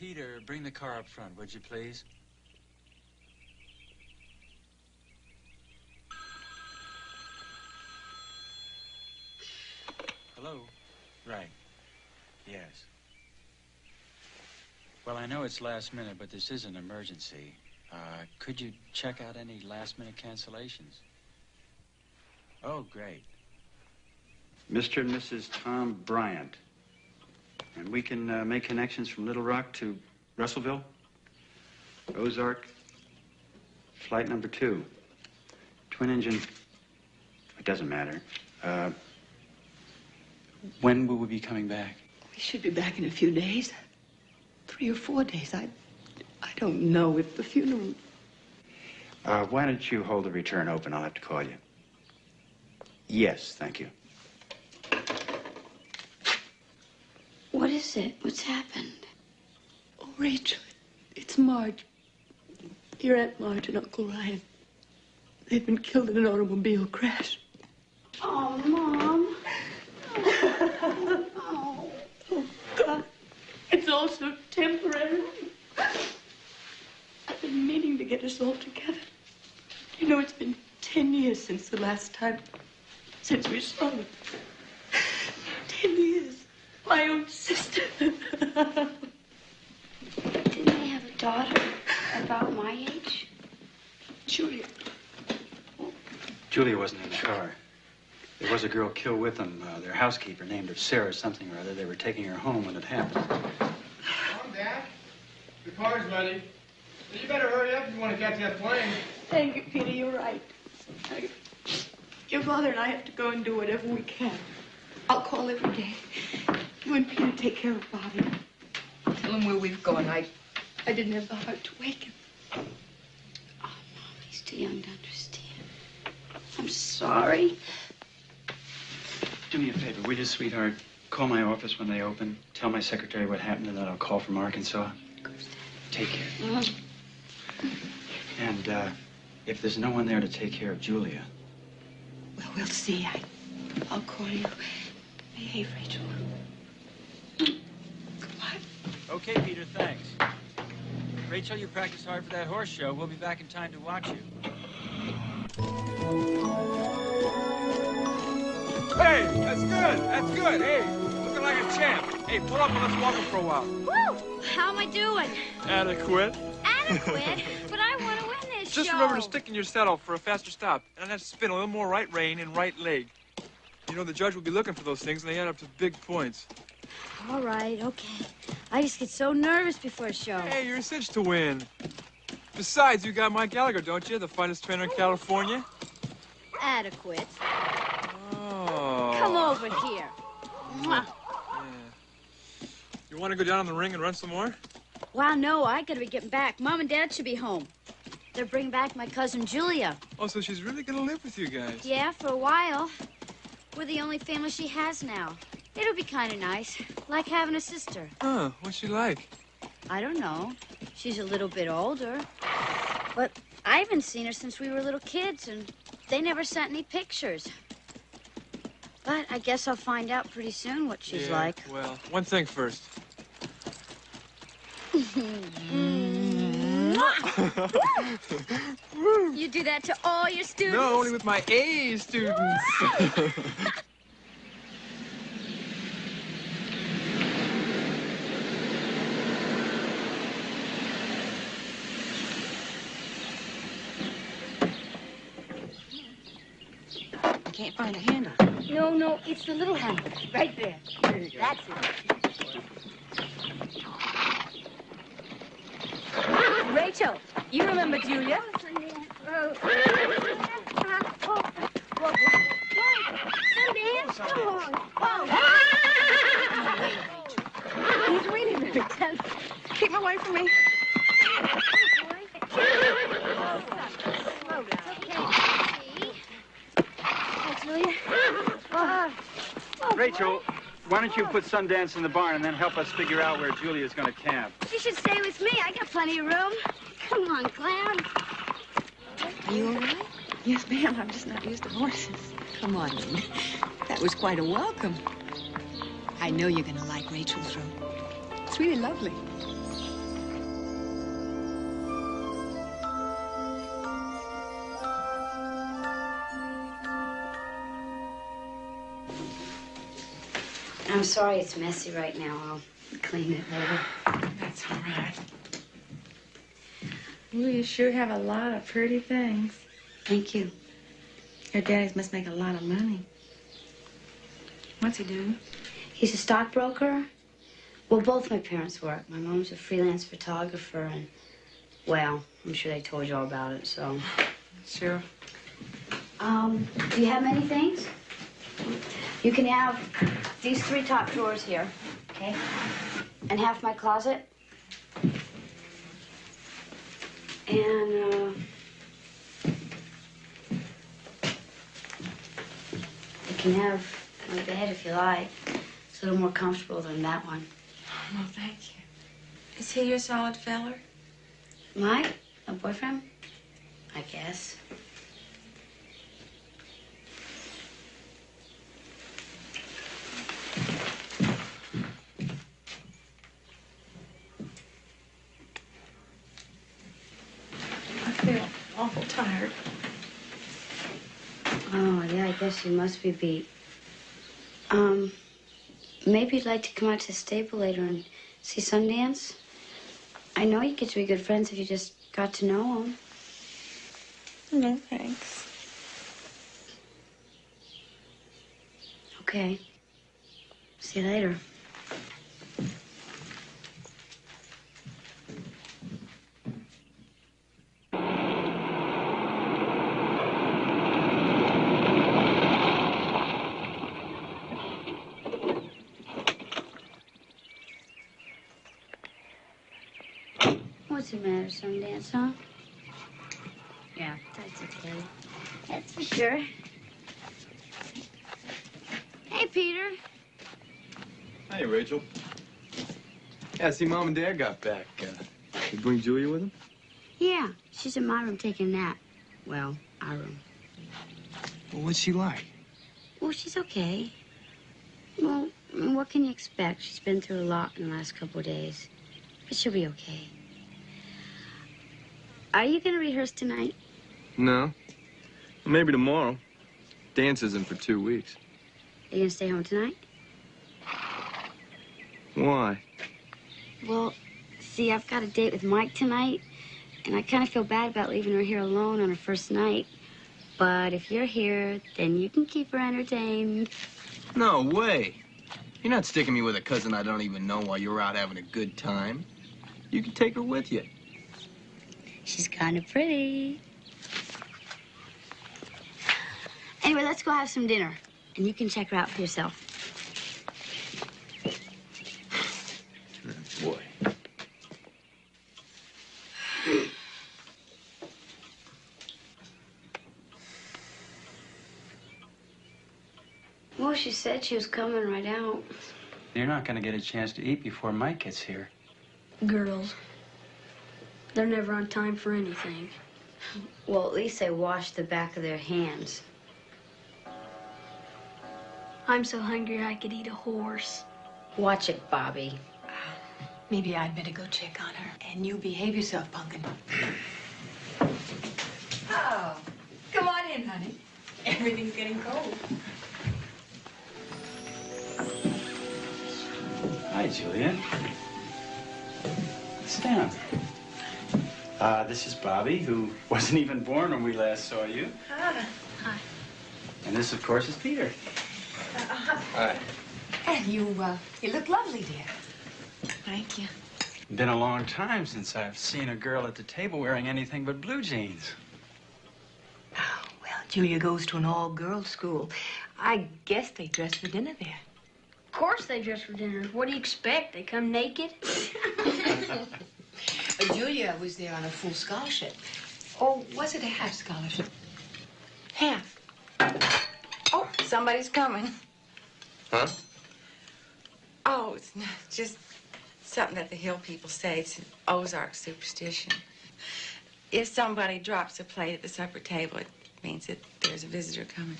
Peter, bring the car up front, would you please? Hello? Right. Yes. Well, I know it's last minute, but this is an emergency. Could you check out any last-minute cancellations? Oh, great. Mr. and Mrs. Tom Bryant. And we can make connections from Little Rock to Russellville, Ozark, flight number 2. Twin engine, it doesn't matter. When will we be coming back? We should be back in a few days. 3 or 4 days. I don't know if the funeral... Why don't you hold the return open? I'll have to call you. Yes, thank you. What is it? What's happened? Oh, Rachel, it's Marge. Your Aunt Marge and Uncle Ryan. They've been killed in an automobile crash. Oh, Mom. Oh. Oh, God. It's all so temporary. I've been meaning to get us all together. You know, it's been 10 years since the last time, since we saw them. 10 years. My own sister. Didn't they have a daughter about my age? Julia. Julia wasn't in the car. There was a girl killed with them, their housekeeper, named her Sarah something or other. They were taking her home when it happened. Come on, Dad. The car's ready. You better hurry up if you want to catch that plane. Thank you, Peter. You're right. Your father and I have to go and do whatever we can. I'll call every day. You and Peter take care of Bobby. Tell him where we've gone. I didn't have the heart to wake him. Oh, Mom, he's too young to understand. I'm sorry. Do me a favor, will you, sweetheart? Call my office when they open. Tell my secretary what happened, and then I'll call from Arkansas. Of course, Dad. Take care. Mm-hmm. And if there's no one there to take care of Julia... Well, we'll see. I'll call you. Behave, Rachel. Goodbye. Okay, Peter, thanks. Rachel, you practice hard for that horse show. We'll be back in time to watch you. Hey, that's good. That's good. Hey, looking like a champ. Hey, pull up and let's walk him for a while. Woo! How am I doing? Adequate. Adequate? But I want to win this Just show. remember to stick in your saddle for a faster stop. And I'd have to spin a little more right rein and right leg. You know, the judge will be looking for those things, and they add up to big points. All right, okay. I just get so nervous before a show. Hey, you're a cinch to win. Besides, you got Mike Gallagher, don't you? The finest trainer in California. Adequate. Oh. Come over here. Mwah. Yeah. You want to go down in the ring and run some more? Wow, no, I gotta be getting back. Mom and Dad should be home. They're bringing back my cousin Julia. Oh, so she's really going to live with you guys. Yeah, for a while. We're the only family she has now. It'll be kind of nice, like having a sister. Huh, what's she like? I don't know. She's a little bit older. But I haven't seen her since we were little kids, and they never sent any pictures. But I guess I'll find out pretty soon what she's Yeah, like. well, one thing first. You do that to all your students? No, only with my A students. I can't find the handle. No, it's the little handle. Right there. That's it. Rachel, you remember Julia? He's really very tense. Keep away from me. Rachel, why don't you put Sundance in the barn and then help us figure out where Julia's going to camp? She should stay with me. I got plenty of room. Come on, Clam. Are you all right? Yes, ma'am. I'm just not used to horses. Come on in. That was quite a welcome. I know you're gonna like Rachel's room. It's really lovely. I'm sorry it's messy right now. I'll clean it later. That's all right. Well, you sure have a lot of pretty things. Thank you. Your daddies must make a lot of money. What's he do? He's a stockbroker. Well, both my parents work. My mom's a freelance photographer, and, well, I'm sure they told you all about it, so. Sure. Do you have many things? You can have these 3 top drawers here, okay? And half my closet. And, you can have my bed if you like. It's a little more comfortable than that one. Oh, thank you. Is he your solid feller? Mike? A boyfriend? I guess. I feel awful tired. Oh, yeah, I guess you must be beat. Maybe you'd like to come out to the stable later and see Sundance? I know you get to be good friends if you just got to know him. No, thanks. Okay. See you later. What's the matter, Sundance, huh? Yeah, that's okay. That's for sure. Hey, Peter. Hey, Rachel. Yeah, see, Mom and Dad got back. You bring Julia with them? Yeah, she's in my room taking a nap. Well, our room. Well, what's she like? Well, she's okay. Well, what can you expect? She's been through a lot in the last couple of days. But she'll be okay. Are you going to rehearse tonight? No. Maybe tomorrow. Dance isn't for 2 weeks. Are you going to stay home tonight? Why? Well, see, I've got a date with Mike tonight, and I kind of feel bad about leaving her here alone on her first night. But if you're here, then you can keep her entertained. No way. You're not sticking me with a cousin I don't even know while you're out having a good time. You can take her with you. She's kind of pretty. Anyway, let's go have some dinner, and you can check her out for yourself. Boy. Well, she said she was coming right out. You're not going to get a chance to eat before Mike gets here. Girls. They're never on time for anything. Well, at least they washed the back of their hands. I'm so hungry I could eat a horse. Watch it, Bobby. Maybe I'd better go check on her. And you behave yourself, Pumpkin. Oh, come on in, honey. Everything's getting cold. Hi, Julia. Sit down. This is Bobby, who wasn't even born when we last saw you. Hi. And this, of course, is Peter. Hi. And you look lovely, dear. Thank you. Been a long time since I've seen a girl at the table wearing anything but blue jeans. Oh, well, Julia goes to an all-girls school. I guess they dress for dinner there. Of course they dress for dinner. What do you expect? They come naked? Julia was there on a full scholarship. Or was it a half scholarship? Half. Oh, somebody's coming. Huh? Oh, it's not just something that the Hill people say. It's an Ozark superstition. If somebody drops a plate at the supper table, it means that there's a visitor coming.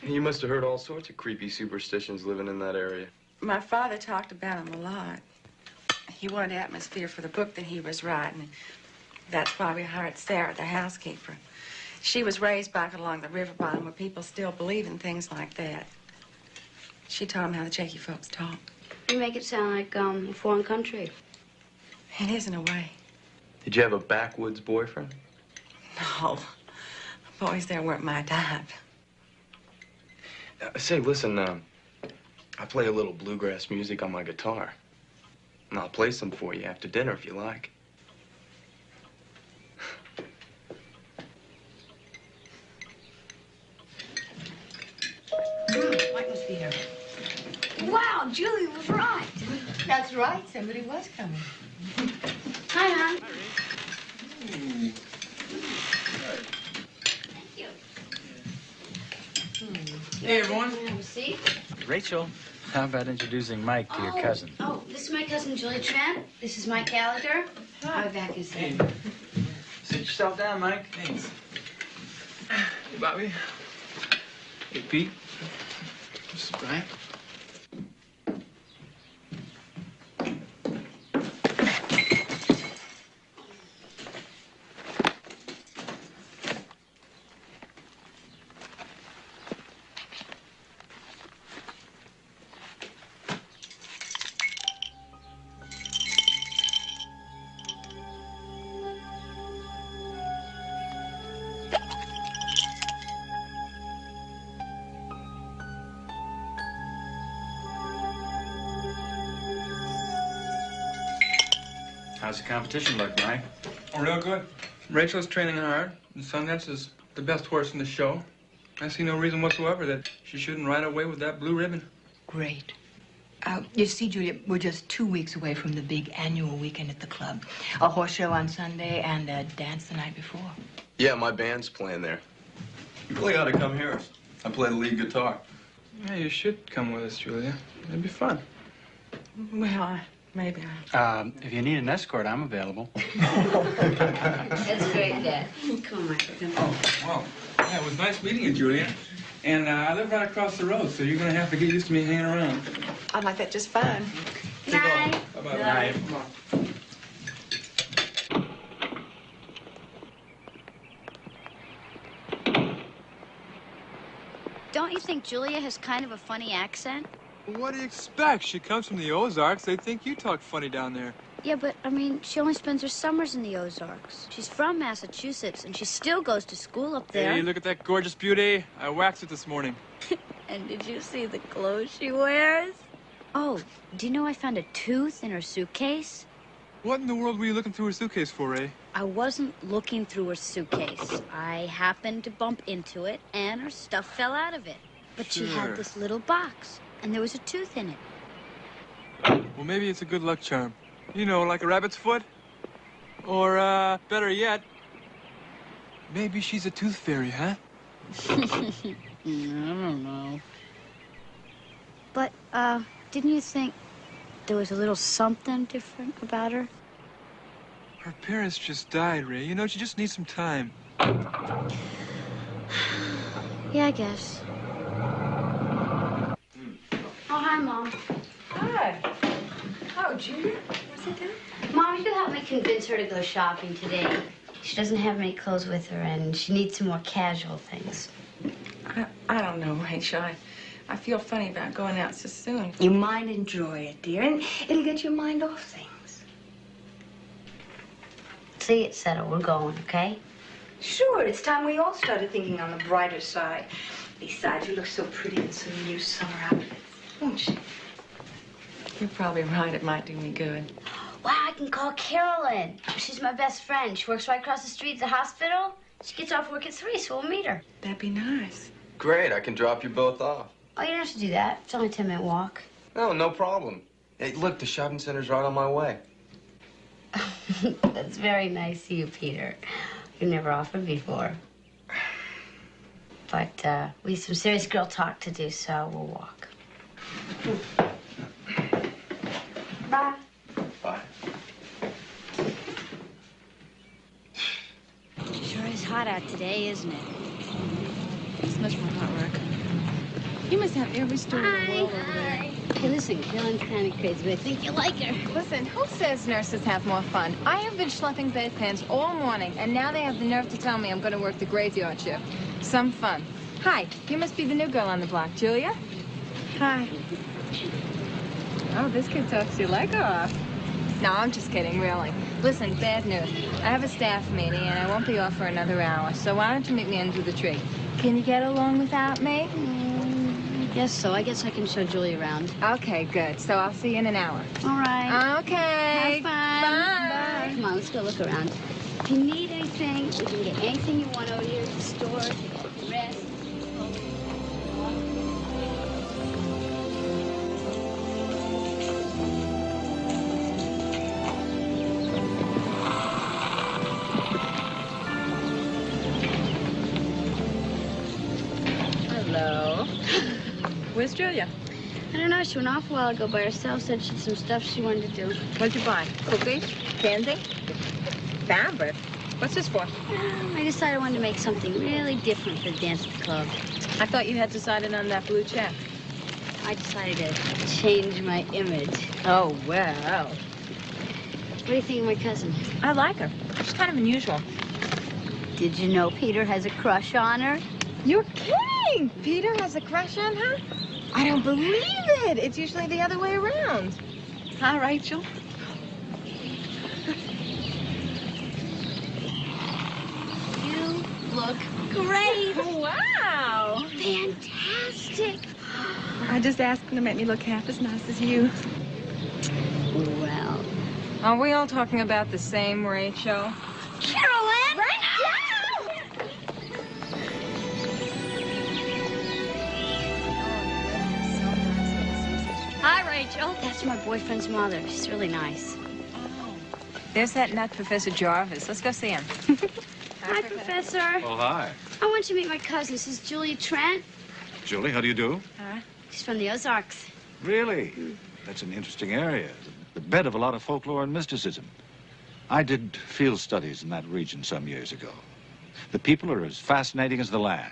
You must have heard all sorts of creepy superstitions living in that area. My father talked about them a lot. He wanted atmosphere for the book that he was writing. And that's why we hired Sarah, the housekeeper. She was raised back along the river bottom where people still believe in things like that. She taught him how the Cherokee folks talk. You make it sound like a foreign country. It is in a way. Did you have a backwoods boyfriend? No. Boys there weren't my type. Say, listen, I play a little bluegrass music on my guitar. And I'll play some for you after dinner if you like. Mike must be here. Wow, Julia was right. That's right. Somebody was coming. Hi, hon. Hey, everyone. Have a seat. Rachel, how about introducing Mike to your cousin? Oh, this is my cousin Julie Trent. This is Mike Gallagher. I'll be back in a second. Sit yourself down, Mike. Thanks. Hey, Bobby. Hey, Pete. This is Brian. How's the competition look, Mike? Oh, real good. Rachel's training hard, and Sundance is the best horse in the show. I see no reason whatsoever that she shouldn't ride away with that blue ribbon. Great. You see, Julia, we're just 2 weeks away from the big annual weekend at the club. A horse show on Sunday and a dance the night before. Yeah, my band's playing there. You really ought to come here. I play the lead guitar. Yeah, you should come with us, Julia. It'd be fun. Well, maybe If you need an escort, I'm available. That's great, Dad. Come on, Michael. Come on. Oh, well, yeah, it was nice meeting you, Julia. And I live right across the road, so you're gonna have to get used to me hanging around. I like that just fine. Good night. Bye-bye. Night. Come on. Don't you think Julia has kind of a funny accent? Well, what do you expect? She comes from the Ozarks. They think you talk funny down there. Yeah, but, I mean, she only spends her summers in the Ozarks. She's from Massachusetts, and she still goes to school up there. Hey, look at that gorgeous beauty. I waxed it this morning. And did you see the clothes she wears? Oh, do you know I found a tooth in her suitcase? What in the world were you looking through her suitcase for, Ray? I wasn't looking through her suitcase. I happened to bump into it, and her stuff fell out of it. But she Sure. had this little box, and there was a tooth in it. Well, maybe it's a good luck charm. You know, like a rabbit's foot. Or, better yet, maybe she's a tooth fairy, huh? I don't know. But, didn't you think there was a little something different about her? Her parents just died, Ray. You know, she just needs some time. Yeah, I guess. Oh, hi, Mom. Hi. Oh, Julia, what's it doing? Mom, you help me convince her to go shopping today. She doesn't have any clothes with her, and she needs some more casual things. I don't know, Rachel. I feel funny about going out so soon. You might enjoy it, dear, and it'll get your mind off things. See, it's settled. We're going, okay? Sure, it's time we all started thinking on the brighter side. Besides, you look so pretty in some new summer outfits, won't you? You're probably right. It might do me good. Wow, I can call Carolyn. She's my best friend. She works right across the street at the hospital. She gets off work at 3, so we'll meet her. That'd be nice. Great, I can drop you both off. Oh, you don't have to do that. It's only a 10-minute walk. No, no problem. Hey, look, the shopping center's right on my way. That's very nice of you, Peter. You never offered before. But we have some serious girl talk to do, so we'll walk. Bye. Bye. Sure is hot out today, isn't it? It's much more hot work. You must have every story in the world over there. Hey, listen, Carolyn's kind of crazy, but I think you'll like her. Listen, who says nurses have more fun? I have been schlepping bedpans all morning, and now they have the nerve to tell me I'm going to work the graveyard shift. Some fun. Hi, you must be the new girl on the block, Julia? Hi. Oh, this kid talks your leg off. No, I'm just kidding, really. Listen, bad news. I have a staff meeting, and I won't be off for another hour, so why don't you meet me under the tree? Can you get along without me? Guess so. I guess I can show Julie around. Okay, good. So I'll see you in an hour. All right. Okay. Have fun. Bye. Come on, let's go look around. If you need anything, we can get anything you want over here at the store. Rest. Hello. Where's Julia? I don't know. She went off a while ago by herself. Said she had some stuff she wanted to do. What'd you buy? Cookies? Candy? Fabric? What's this for? I decided I wanted to make something really different for the dance at the club. I thought you had decided on that blue check. I decided to change my image. Oh, well. What do you think of my cousin? I like her. She's kind of unusual. Did you know Peter has a crush on her? You're kidding! Peter has a crush on her? I don't believe it. It's usually the other way around. Hi, Rachel. You look great. Wow. Fantastic. I just asked him to make me look half as nice as you. Well. Are we all talking about the same Rachel? Carolyn! Right now! Hi, Rachel. That's my boyfriend's mother. She's really nice. There's that nut Professor Jarvis. Let's go see him. Hi, Professor. Oh, hi. I want you to meet my cousin. This is Julia Trent. Julie, how do you do? She's from the Ozarks. Really? That's an interesting area. The bed of a lot of folklore and mysticism. I did field studies in that region some years ago. The people are as fascinating as the land.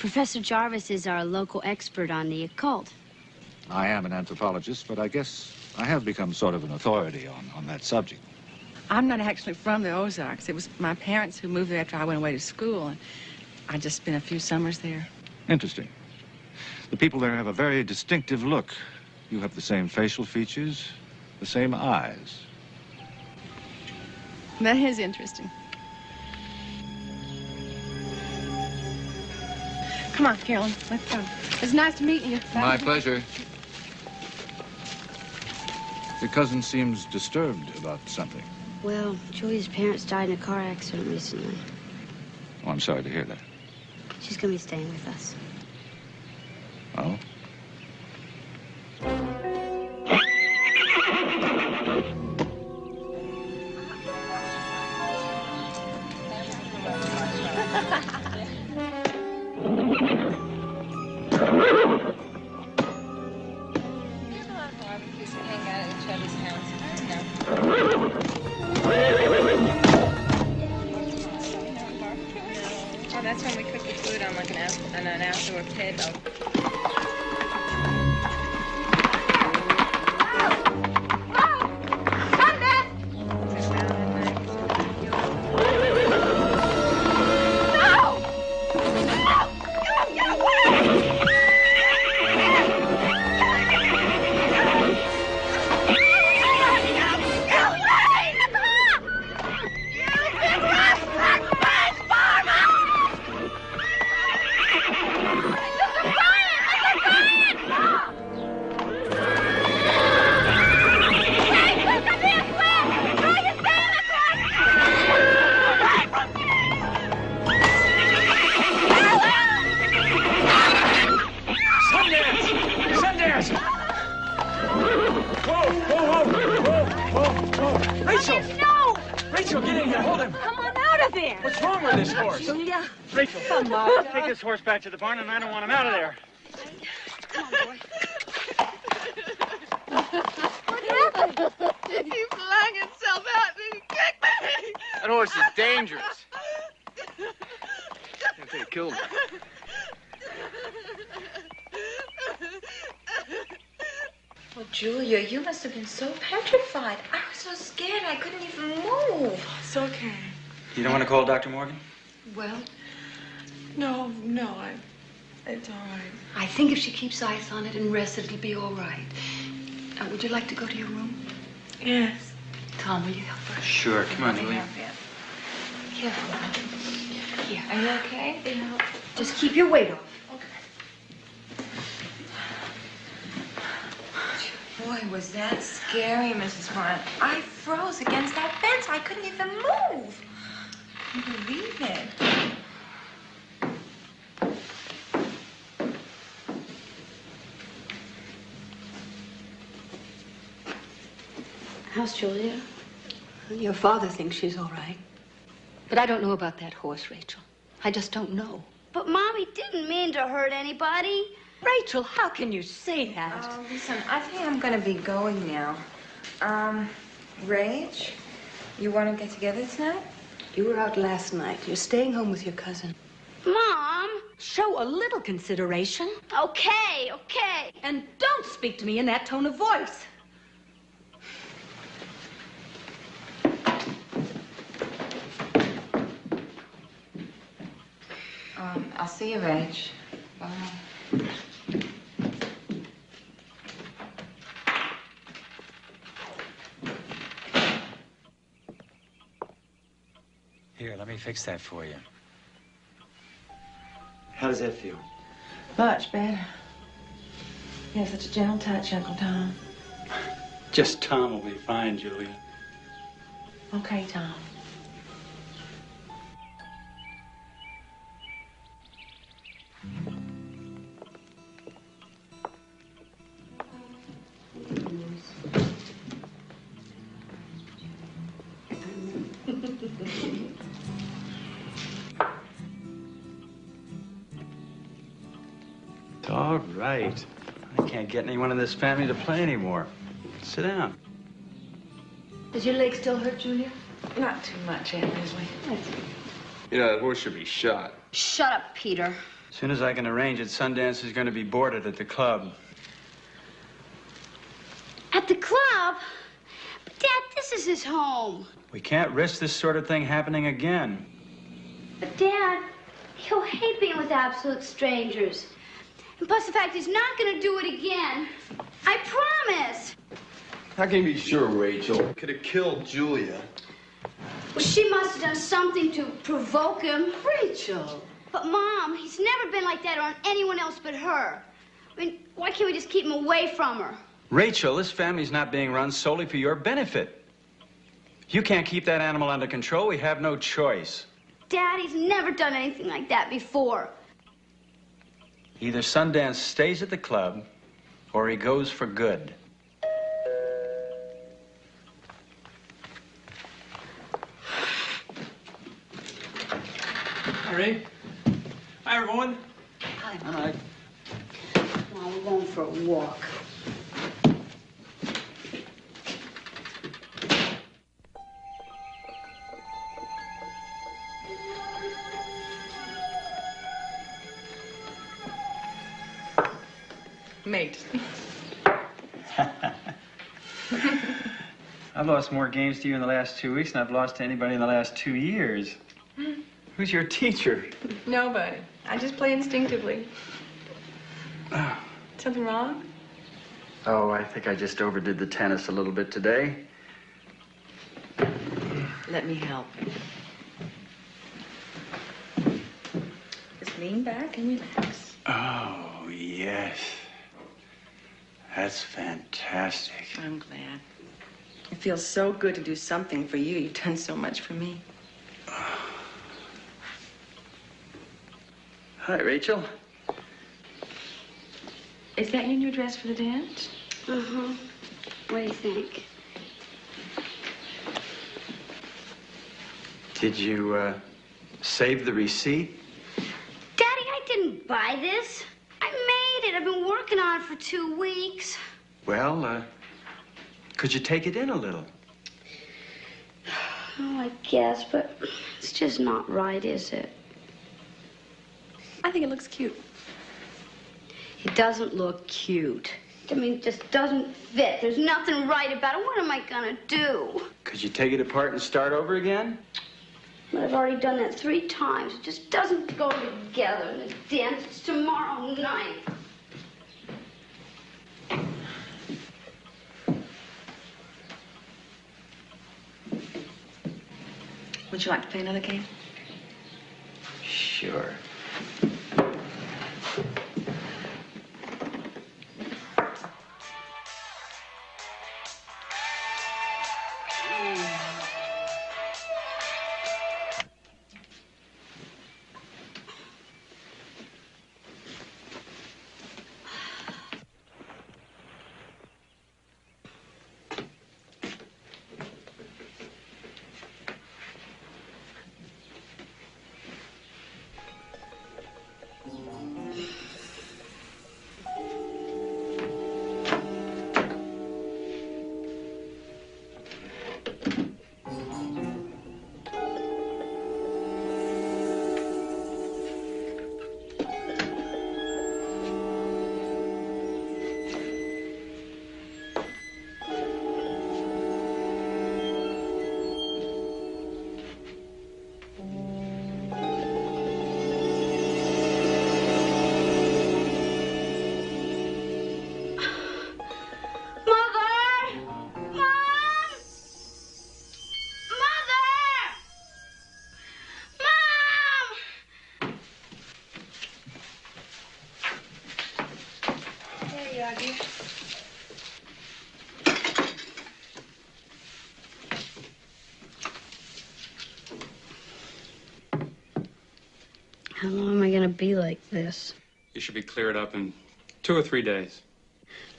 Professor Jarvis is our local expert on the occult. I am an anthropologist, but I guess I have become sort of an authority on that subject. I'm not actually from the Ozarks. It was my parents who moved there after I went away to school, and I just spent a few summers there. Interesting. The people there have a very distinctive look. You have the same facial features, the same eyes. That is interesting. Come on, Carolyn, let's go. It's nice to meet you. My pleasure. Your cousin seems disturbed about something. Well, Julia's parents died in a car accident recently. Oh, I'm sorry to hear that. She's going to be staying with us. Oh? go. Rachel! No! Rachel, get in here. Hold him. Come on out of there! What's wrong with this horse? Julia. Rachel, Come on. take this horse back to the barn, and I don't want him out of there. Come on, boy. What happened? He flung himself at me and kicked me. That horse is dangerous. I could have killed him. Well, Julia, you must have been so petrified. I was so scared I couldn't even move. It's okay. You don't want to call Dr. Morgan? Well, no, it's all right. I think if she keeps eyes on it and rests, it'll be all right. Would you like to go to your room? Yes. Tom, will you help her? Sure. Come on, Julia. Here. Here. Are you okay? Yeah. Just keep your weight off. Boy, was that scary, Mrs. Warren. I froze against that fence. I couldn't even move. I couldn't believe it. How's Julia? Your father thinks she's all right. But I don't know about that horse, Rachel. I just don't know. But Mommy didn't mean to hurt anybody. Rachel, how can you say that? Oh, listen, I think I'm gonna be going now. Rach, you wanna get together tonight? You were out last night. You're staying home with your cousin. Mom! Show a little consideration. Okay. And don't speak to me in that tone of voice. I'll see you, Rach. Bye. Here, let me fix that for you. How does that feel? Much better. You have such a gentle touch, Uncle Tom. Just Tom will be fine, Julia. Okay, Tom. All right. I can't get anyone in this family to play anymore. Sit down. Does your leg still hurt, Julia? Not too much, Aunt Leslie. You know, that horse should be shot. Shut up, Peter. As soon as I can arrange it, Sundance is going to be boarded at the club. At the club? But, Dad, this is his home. We can't risk this sort of thing happening again. But, Dad, he'll hate being with absolute strangers. And plus the fact he's not going to do it again. I promise. How can you be sure, Rachel? Could have killed Julia. Well, she must have done something to provoke him. Rachel. But, Mom, he's never been like that on anyone else but her. I mean, why can't we just keep him away from her? Rachel, this family's not being run solely for your benefit. If you can't keep that animal under control, we have no choice. Daddy's never done anything like that before. Either Sundance stays at the club, or he goes for good. Hi, Ray. Hi, everyone. Hi. All right. Come on, we're going for a walk. mate. I've lost more games to you in the last 2 weeks than I've lost to anybody in the last 2 years. Who's your teacher? Nobody. I just play instinctively. Something wrong? Oh, I think I just overdid the tennis a little bit today. Let me help. Just lean back and relax. Oh, yes. That's fantastic. I'm glad. It feels so good to do something for you. You've done so much for me. Hi, Rachel. Is that your new dress for the dance? Uh-huh. What do you think? Did you, save the receipt? Daddy, I didn't buy this. I made it. I've been working on it for 2 weeks. Well, could you take it in a little? Oh, I guess, but it's just not right, is it? I think it looks cute. It doesn't look cute. I mean, it just doesn't fit. There's nothing right about it. What am I gonna do? Could you take it apart and start over again? But I've already done that 3 times. It just doesn't go together. And the dance is tomorrow night. Would you like to play another game? Sure. How long am I gonna be like this? You should be cleared up in 2 or 3 days.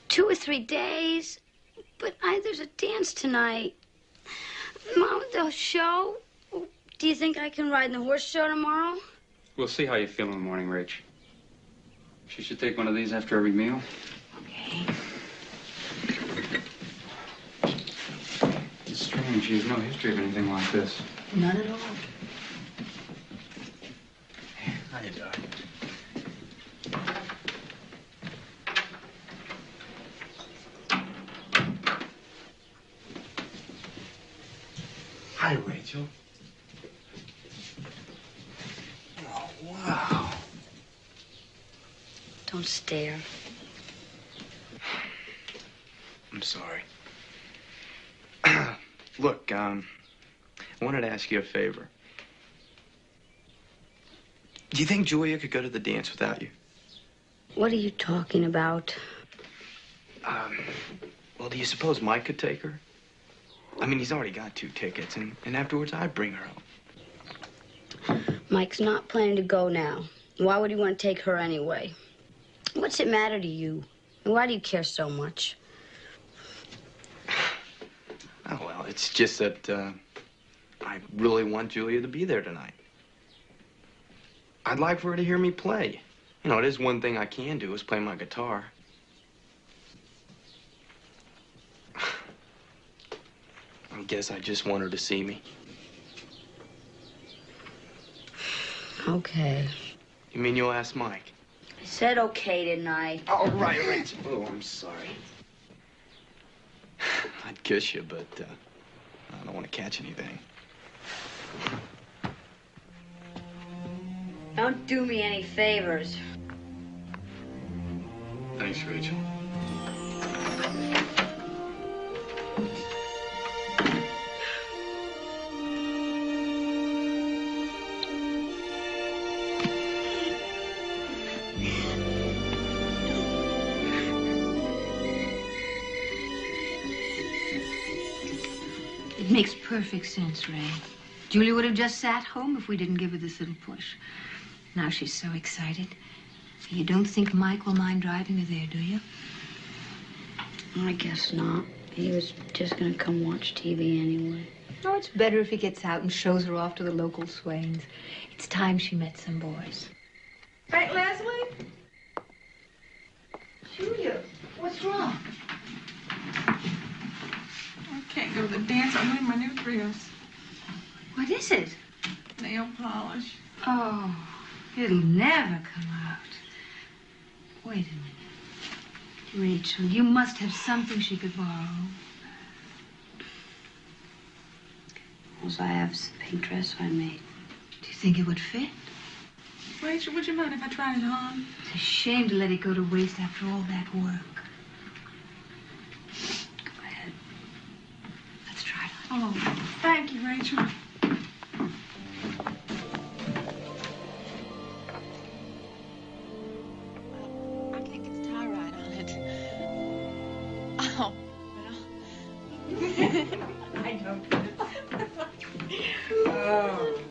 2 or 3 days? But there's a dance tonight. Mom, the show? Do you think I can ride in the horse show tomorrow? We'll see how you feel in the morning, Rach. She should take one of these after every meal. Okay. It's strange. She has no history of anything like this. None at all. How you doing? Hi, Rachel. Oh, wow. Don't stare. I'm sorry. Look, I wanted to ask you a favor. Do you think Julia could go to the dance without you? What are you talking about? Well, do you suppose Mike could take her? I mean, he's already got 2 tickets, and afterwards I'd bring her home. Mike's not planning to go now. Why would he want to take her anyway? What's it matter to you? And why do you care so much? Oh, well, it's just that I really want Julia to be there tonight. I'd like for her to hear me play. You know, it is one thing I can do is play my guitar. I guess I just want her to see me. Okay. You mean you'll ask Mike? I said okay, didn't I? Oh, right, Rachel. Oh, I'm sorry. I'd kiss you, but I don't want to catch anything. Don't do me any favors. Thanks, Rachel. It makes perfect sense, Ray. Julie would have just sat home if we didn't give her this little push. Now she's so excited. You don't think Mike will mind driving her there, do you? I guess not. He was just gonna come watch TV anyway. Oh, it's better if he gets out and shows her off to the local swains. It's time she met some boys. Aunt Leslie? Julia, what's wrong? I can't go to the dance. I'm wearing my new dress. What is it? Nail polish. Oh, it'll never come out. Wait a minute. Rachel, you must have something she could borrow. All I have is the pink dress I made. Do you think it would fit? Rachel, would you mind if I tried it on? It's a shame to let it go to waste after all that work. Go ahead. Let's try it on. Oh, thank you, Rachel. I can't get the tie right on it. Oh, well. I know. Oh.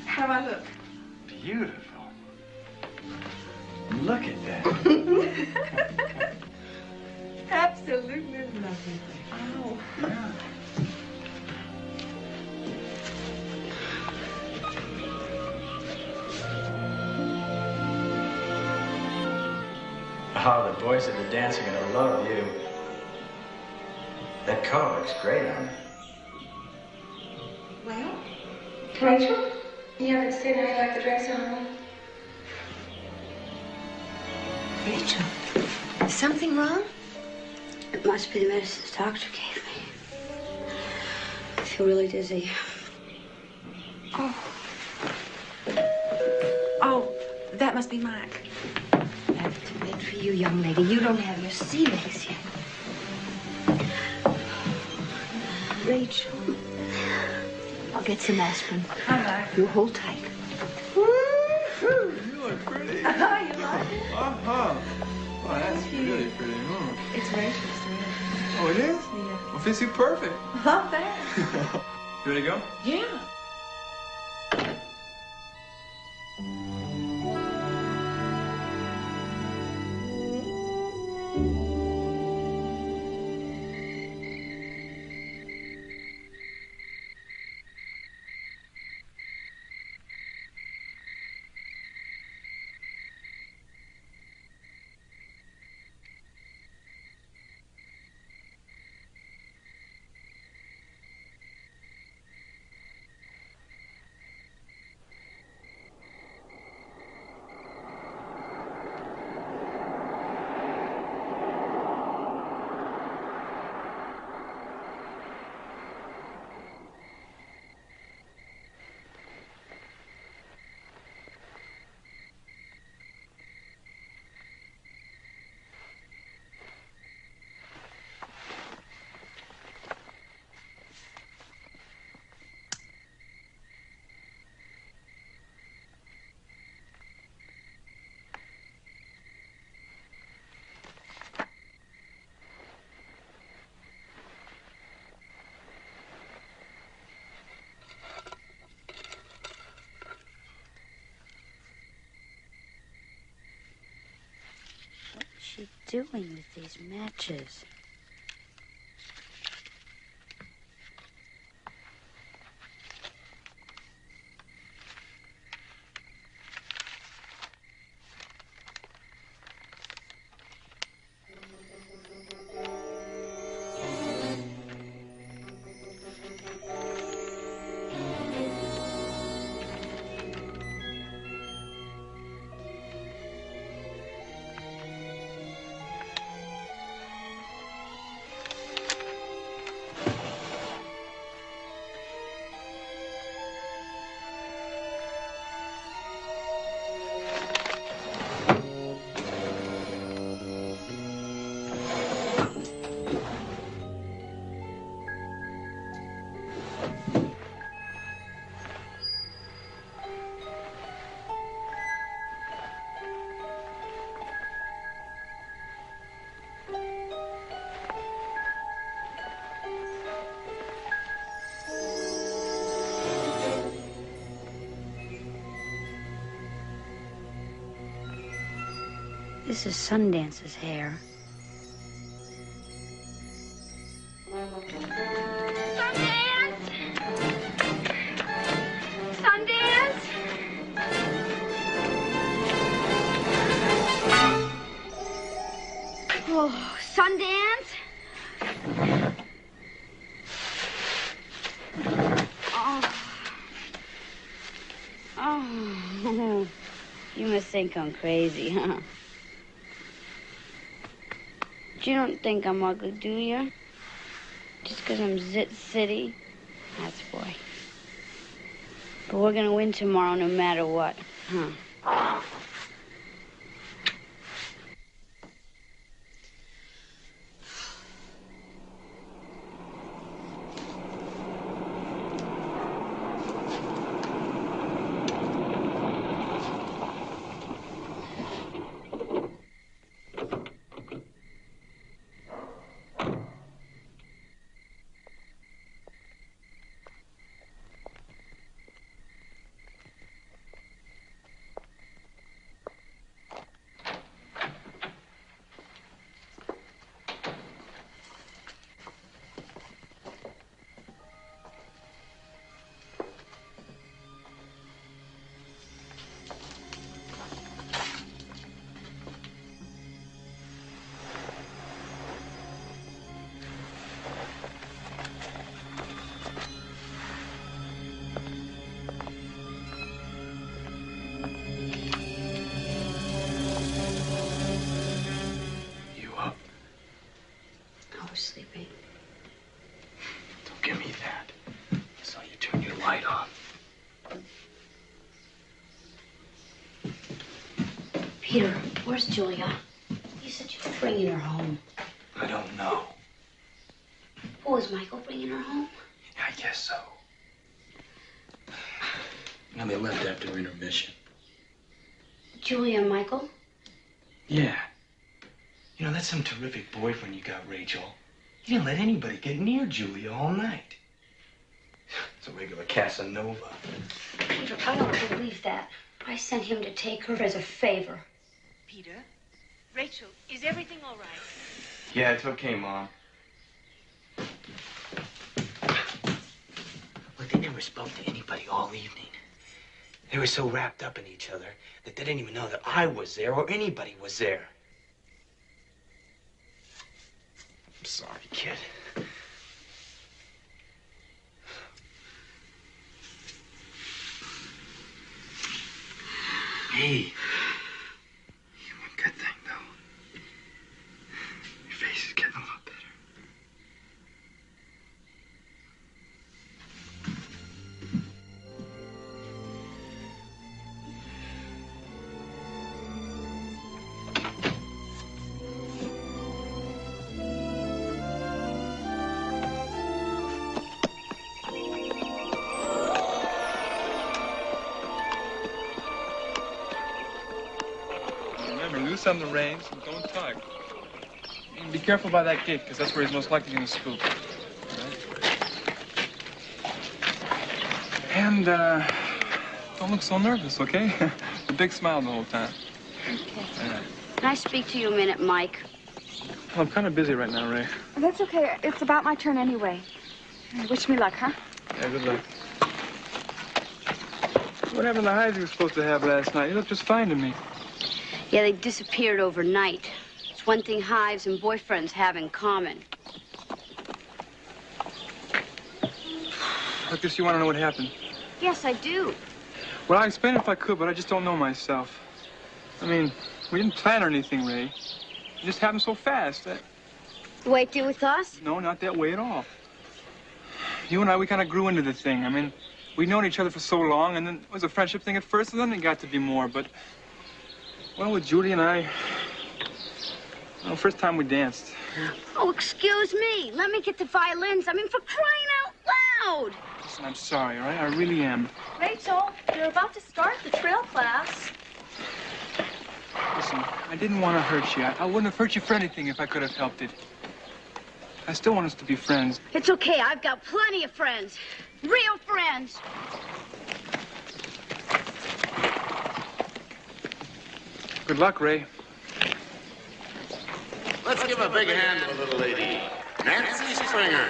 How do I look? Beautiful. Look at that. Absolutely lovely. Oh. Yeah. Oh, the boys at the dance are gonna love you. That coat looks great on you. Well, Rachel, you haven't seen how you like the dress on me. Rachel, is something wrong? It must be the medicine the doctor gave me. I feel really dizzy. Oh, that must be Mike. That's too late for you, young lady. You don't have your sea legs yet. Rachel, I'll get some aspirin. Hi, Mike. You hold tight. You look pretty. You like it? Uh-huh. Oh, that's really pretty, huh? It's Rachel's dress. Oh, it is? Yeah. Well, fits you perfect. Not bad. Ready to go? Yeah. What's she doing with these matches? This is Sundance's hair. Sundance! Sundance! Oh, Sundance? Oh, you must think I'm crazy, huh? But you don't think I'm ugly, do you? Just because I'm Zit City? That's boy. But we're gonna win tomorrow no matter what, huh? Sleeping. Don't give me that. I saw you turn your light off. Peter, where's Julia? You said you were bringing her home. I don't know. Oh, was Michael bringing her home? I guess so. And they left after intermission. Julia and Michael? Yeah. You know, that's some terrific boyfriend you got, Rachel. You didn't let anybody get near Julia all night. It's a regular Casanova. Peter, I don't believe that. I sent him to take her as a favor. Peter? Rachel, is everything all right? Yeah, it's okay, Mom. Look, they never spoke to anybody all evening. They were so wrapped up in each other that they didn't even know that I was there or anybody was there. I'm sorry, kid. Hey. One good thing, though. Your face is getting a lot better. On the reins and don't tug. And be careful by that gate, because that's where he's most likely going to scoop. Right? And don't look so nervous, okay? A big smile the whole time. Okay. Can I speak to you a minute, Mike? Well, I'm kind of busy right now, Ray. That's okay. It's about my turn anyway. Wish me luck, huh? Yeah, good luck. What happened to the hives you were supposed to have last night? You looked just fine to me. Yeah, they disappeared overnight. It's one thing hives and boyfriends have in common. I guess you want to know what happened. Yes, I do. Well, I'd explain if I could, but I just don't know myself. I mean, we didn't plan or anything, Ray. It just happened so fast. The way it did with us? No, not that way at all. You and I, we kind of grew into the thing. I mean, we'd known each other for so long, and then it was a friendship thing at first, and then it got to be more, but... Well, with Judy and I, well, first time we danced. Oh, excuse me. Let me get the violins. I mean, for crying out loud. Listen, I'm sorry, all right? I really am. Rachel, you're about to start the trail class. Listen, I didn't want to hurt you. I wouldn't have hurt you for anything if I could have helped it. I still want us to be friends. It's okay. I've got plenty of friends. Real friends. Good luck, Ray. Let's give a big hand to the little lady, Nancy Springer.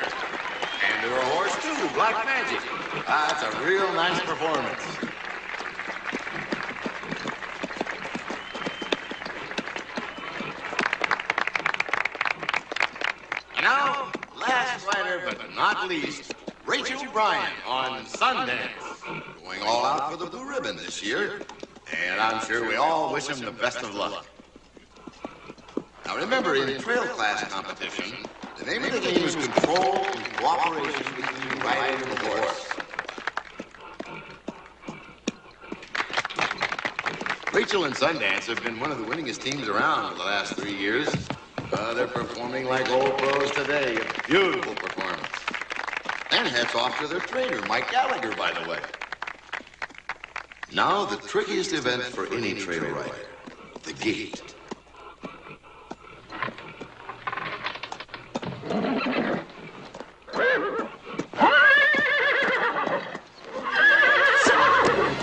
And to her horse, too, Black Magic. That's a real nice performance. And now, last rider but not least, Rachel Bryan on Sundance. Going all out for the blue ribbon this year. And I'm sure we all wish him the best of luck. Now remember, in trail class competition, the name of the game is control and cooperation between the rider and the horse. Rachel and Sundance have been one of the winningest teams around for the last 3 years. They're performing like old pros today. A beautiful performance. And hats off to their trainer, Mike Gallagher, by the way. Now, the trickiest event for any trail rider, the gate.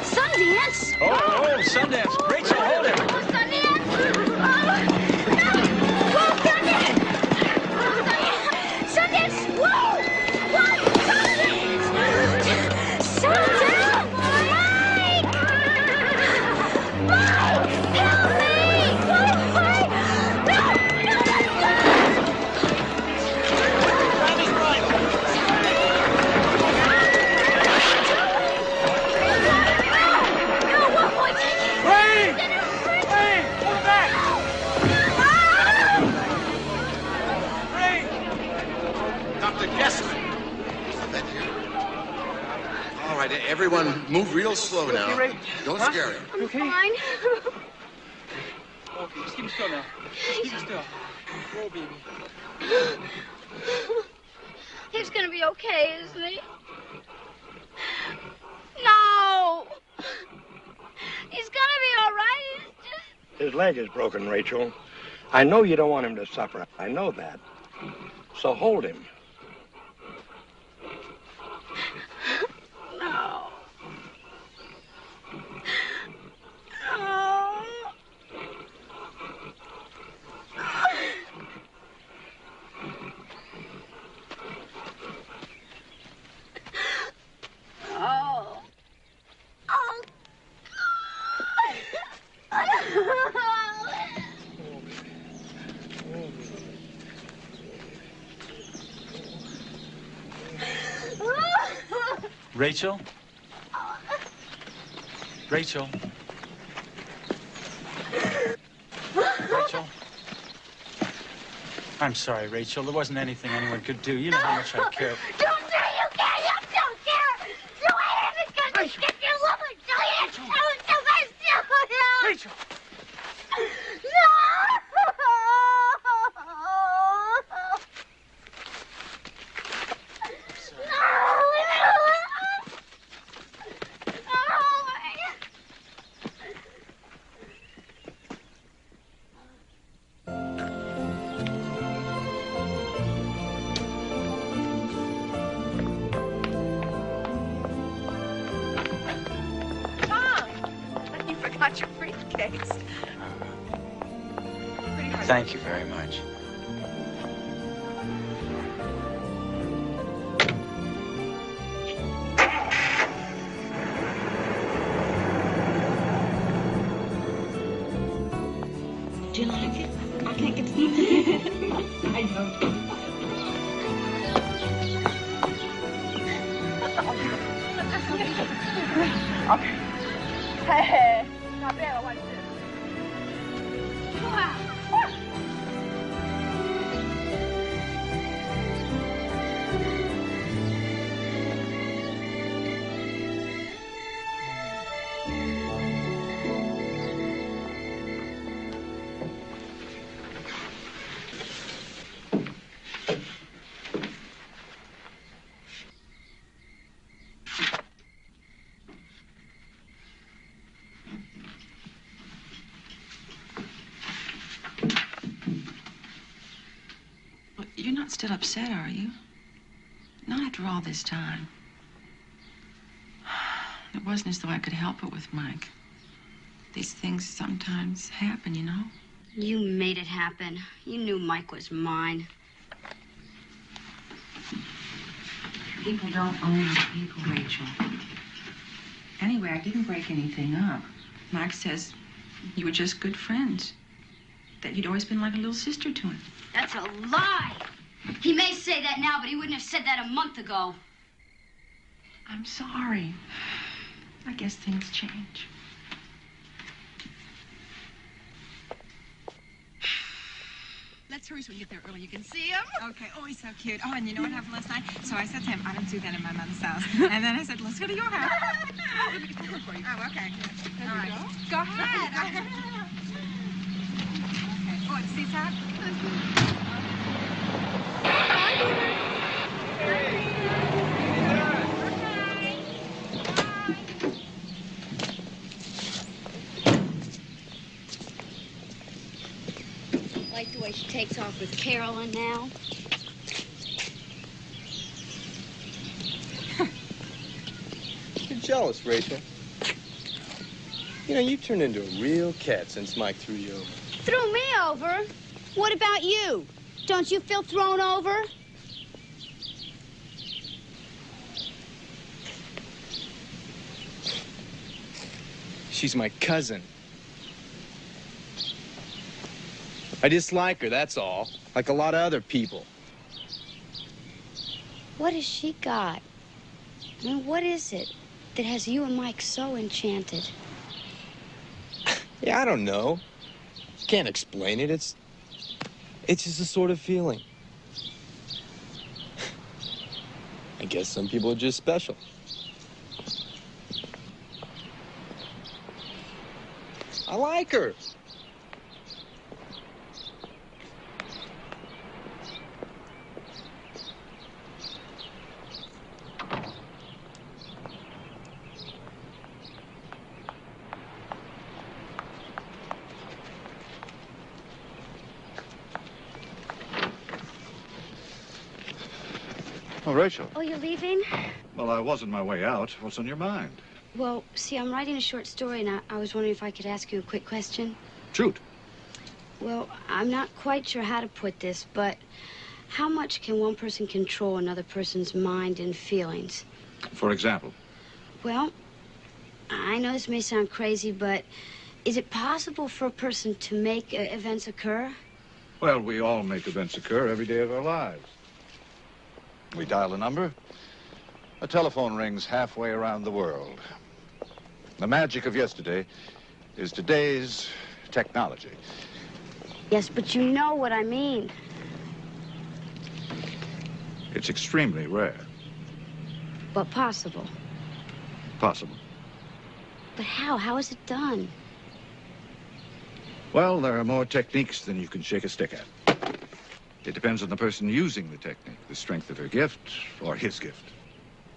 Sundance? Oh, Sundance. Rachel, hold it. Sundance? Whoa, Sundance! Sundance! Whoa! Whoa, Sundance! Sundance! Mike! Mike! Help me! Mike! No! Dr. Gessler. That here. All right, everyone, move real slow now. Okay, Ray? Don't Huh? scare him. You okay? Fine. Okay, just keep still now. Just keep still. Whoa, baby. He's gonna be okay, isn't he? No! He's gonna be all right. It's just... His leg is broken, Rachel. I know you don't want him to suffer. I know that. So hold him. No. No. Oh. Oh. Rachel? Rachel? Rachel? I'm sorry, Rachel. There wasn't anything anyone could do. You know how much I care. Don't say you care. You don't care. You ain't even gonna get your woman. Do you? No. Rachel! Got your briefcase. Thank you very much. Do you like it? I think it's neat. I know. Okay. Hey, 拿这个换纸。哇！ You're not still upset, are you? Not after all this time. It wasn't as though I could help it with Mike. These things sometimes happen, you know? You made it happen. You knew Mike was mine. People don't own other people, Rachel. Anyway, I didn't break anything up. Mike says you were just good friends. That you'd always been like a little sister to him. That's a lie. He may say that now, but he wouldn't have said that a month ago. I'm sorry. I guess things change. Let's hurry so we can get there early. You can see him. Okay. Oh, he's so cute. Oh, and you know what happened last night? So I said to him, I don't do that in my mother's house. And then I said, let's go to your house. Oh, let me get the for you. Oh, okay. All right. Go ahead. Okay. Oh, it's seaside? Like the way she takes off with Carolyn now. You're jealous, Rachel. You know, you turned into a real cat since Mike threw you over. Threw me over? What about you? Don't you feel thrown over? She's my cousin. I dislike her, that's all. Like a lot of other people. What has she got? I mean, what is it that has you and Mike so enchanted? Yeah, I don't know. Can't explain it. It's just a sort of feeling. I guess some people are just special. I like her. Oh, Rachel. Oh, you're leaving? Well, I was on my way out. What's on your mind? Well, see, I'm writing a short story, and I was wondering if I could ask you a quick question. Shoot. Well, I'm not quite sure how to put this, but how much can one person control another person's mind and feelings? For example? Well, I know this may sound crazy, but is it possible for a person to make events occur? Well, we all make events occur every day of our lives. We dial a number. A telephone rings halfway around the world. The magic of yesterday is today's technology. Yes, but you know what I mean. It's extremely rare. But possible. Possible. But how? How is it done? Well, there are more techniques than you can shake a stick at. It depends on the person using the technique, the strength of her gift or his gift.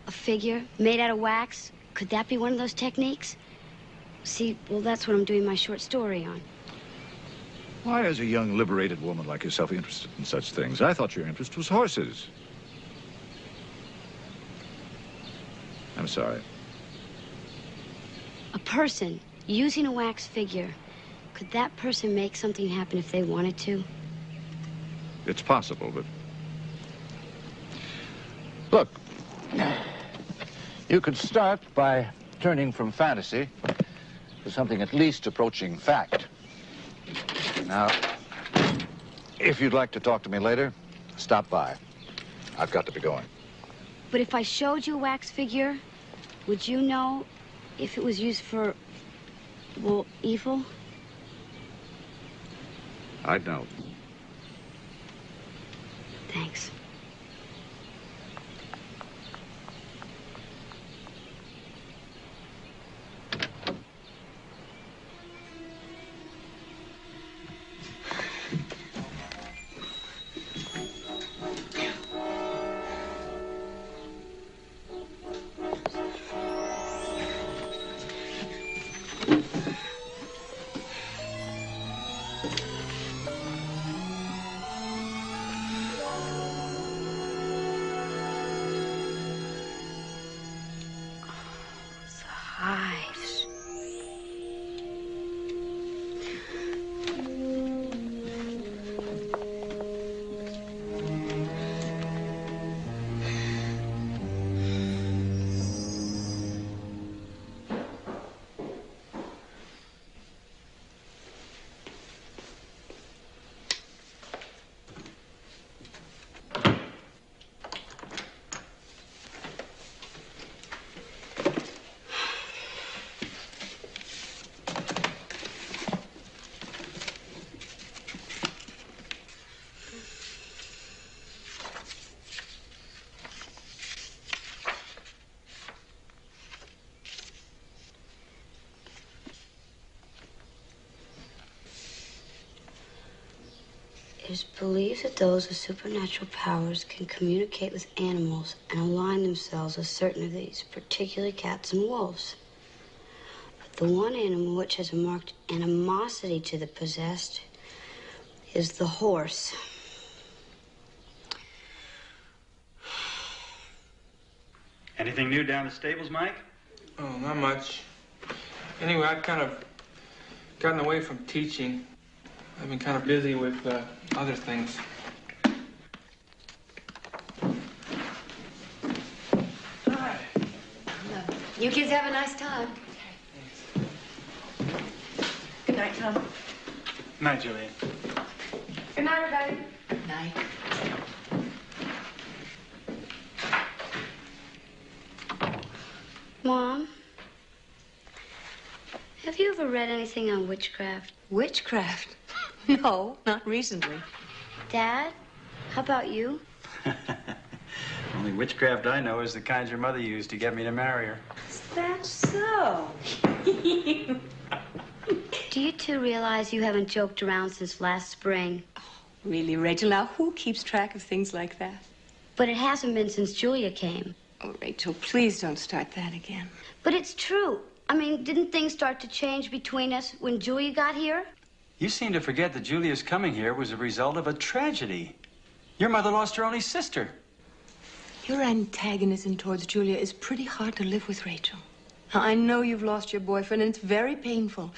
A figure made out of wax? Could that be one of those techniques? See, well, that's what I'm doing my short story on. Why is a young, liberated woman like yourself interested in such things? I thought your interest was horses. I'm sorry. A person using a wax figure, could that person make something happen if they wanted to? It's possible, but... Look, you could start by turning from fantasy to something at least approaching fact. Now, if you'd like to talk to me later, stop by. I've got to be going. But if I showed you a wax figure, would you know if it was used for, well, evil? I'd know. Thanks. is believed that those with supernatural powers can communicate with animals and align themselves with certain of these, particularly cats and wolves. But the one animal which has a marked animosity to the possessed is the horse. Anything new down the stables, Mike? Oh, not much. Anyway, I've kind of gotten away from teaching. I've been kind of busy with other things. Hi. You kids have a nice time. Good night, Tom. Night, Julian. Good night, everybody. Good night. Mom, have you ever read anything on witchcraft? Witchcraft? No, not recently. Dad, how about you? Only witchcraft I know is the kind your mother used to get me to marry her. Is that so? Do you two realize you haven't joked around since last spring? Really, Rachel, now who keeps track of things like that? But it hasn't been since Julia came. Oh, Rachel, please don't start that again. But it's true. I mean, didn't things start to change between us when Julia got here? You seem to forget that Julia's coming here was a result of a tragedy. Your mother lost her only sister. Your antagonism towards Julia is pretty hard to live with, Rachel. Now, I know you've lost your boyfriend, and it's very painful.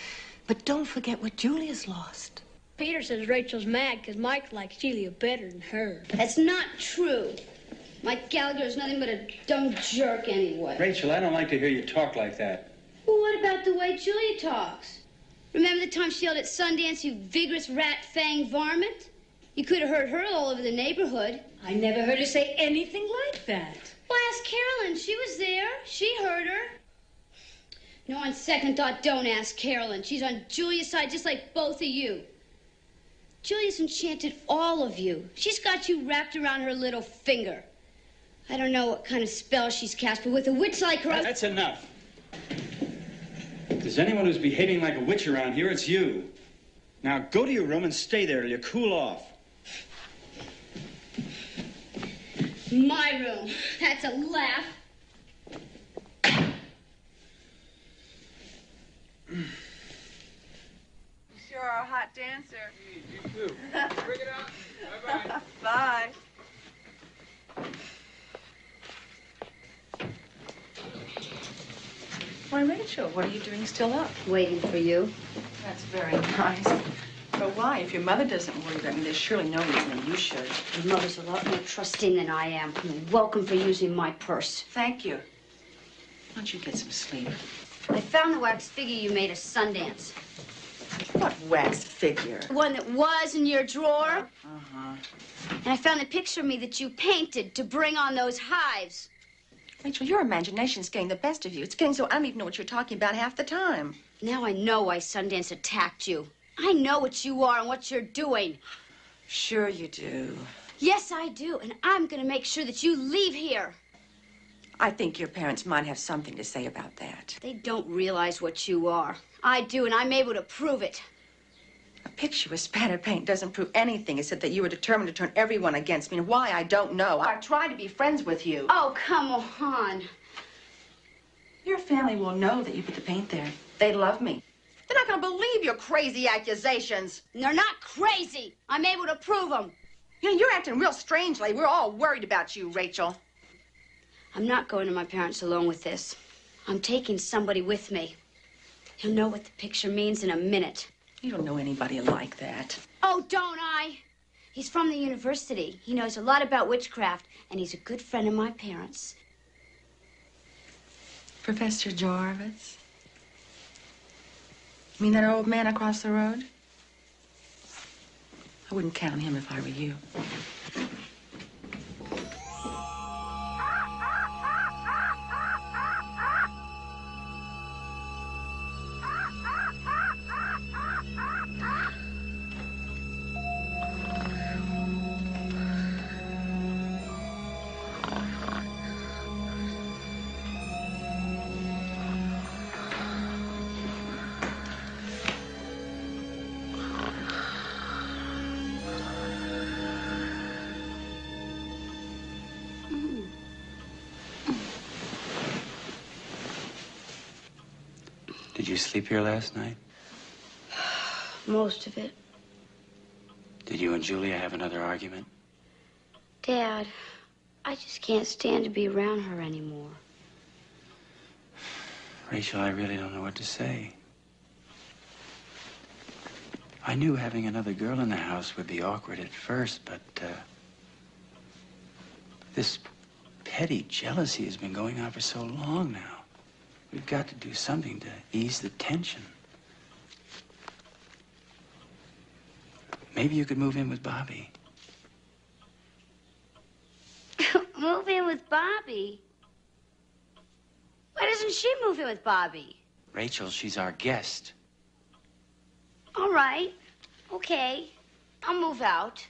But don't forget what Julia's lost. Peter says Rachel's mad because Mike likes Julia better than her. That's not true. Mike Gallagher is nothing but a dumb jerk anyway. Rachel, I don't like to hear you talk like that. Well, what about the way Julia talks? Remember the time she yelled at Sundance, you vigorous rat-fanged varmint? You could have heard her all over the neighborhood. I never heard her say anything like that. Well, ask Carolyn. She was there. She heard her. No, on second thought, don't ask Carolyn. She's on Julia's side just like both of you. Julia's enchanted all of you. She's got you wrapped around her little finger. I don't know what kind of spell she's cast, but with a witch like her... That's enough. If there's anyone who's behaving like a witch around here, it's you. Now go to your room and stay there till you cool off. My room. That's a laugh. You sure are a hot dancer. You too. Bring it out. Bye-bye. Bye. Why, Rachel, what are you doing still up? Waiting for you. That's very nice. But why? If your mother doesn't worry about me, there's surely no reason that you should. Your mother's a lot more trusting than I am. You're welcome for using my purse. Thank you. Why don't you get some sleep? I found the wax figure you made at Sundance. What wax figure? The one that was in your drawer. Uh-huh. And I found a picture of me that you painted to bring on those hives. Rachel, your imagination's getting the best of you. It's getting so I don't even know what you're talking about half the time. Now I know why Sundance attacked you. I know what you are and what you're doing. Sure you do. Yes, I do. And I'm going to make sure that you leave here. I think your parents might have something to say about that. They don't realize what you are. I do, and I'm able to prove it. A picture with spatter paint doesn't prove anything except that you were determined to turn everyone against me. And why, I don't know. I tried to be friends with you. Oh, come on. Your family will know that you put the paint there. They love me. They're not going to believe your crazy accusations. They're not crazy. I'm able to prove them. You know, you're acting real strangely. We're all worried about you, Rachel. I'm not going to my parents alone with this. I'm taking somebody with me. He'll know what the picture means in a minute. You don't know anybody like that. Oh, don't I? He's from the university. He knows a lot about witchcraft, and he's a good friend of my parents. Professor Jarvis? You mean that old man across the road? I wouldn't count on him if I were you. Did you sleep here last night? Most of it. Did you and Julia have another argument? Dad, I just can't stand to be around her anymore. Rachel, I really don't know what to say. I knew having another girl in the house would be awkward at first, but this petty jealousy has been going on for so long now. We've got to do something to ease the tension. Maybe you could move in with Bobby. Move in with Bobby? Why doesn't she move in with Bobby? Rachel, she's our guest. All right. Okay. I'll move out.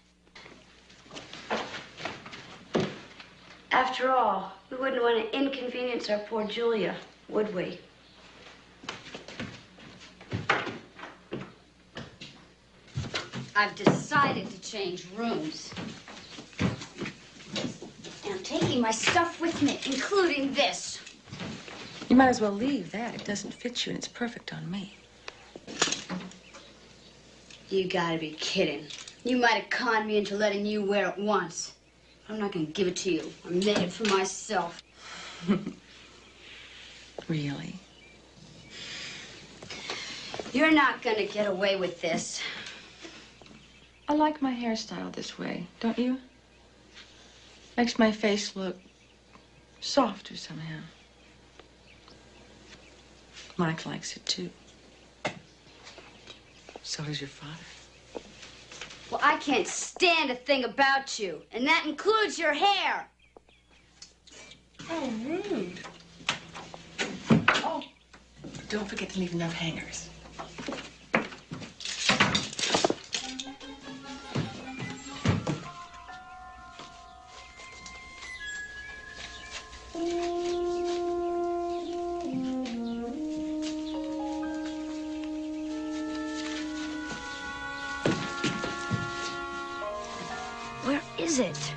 After all, we wouldn't want to inconvenience our poor Julia, would we? I've decided to change rooms. And I'm taking my stuff with me, including this. You might as well leave that. It doesn't fit you, and it's perfect on me. You gotta be kidding. You might have conned me into letting you wear it once. I'm not gonna give it to you. I made it for myself. Really? You're not gonna get away with this. I like my hairstyle this way, don't you? Makes my face look softer somehow. Mike likes it, too. So does your father. Well, I can't stand a thing about you, and that includes your hair. Oh, rude. Oh, don't forget to leave enough hangers. Where is it?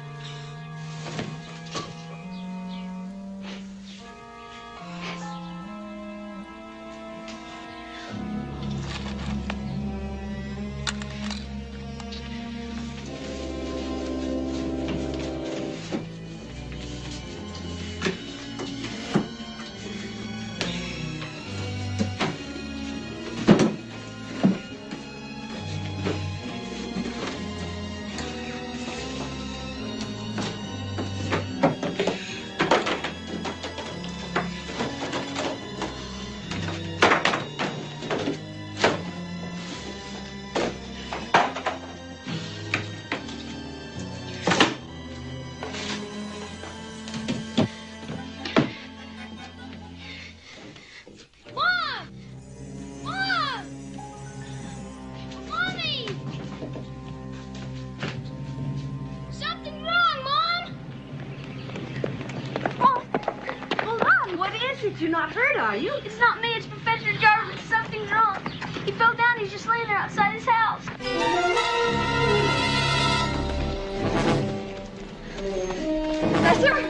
You're not hurt, are you? It's not me, it's Professor Jarvis. Something's wrong. He fell down, he's just laying there outside his house. Professor?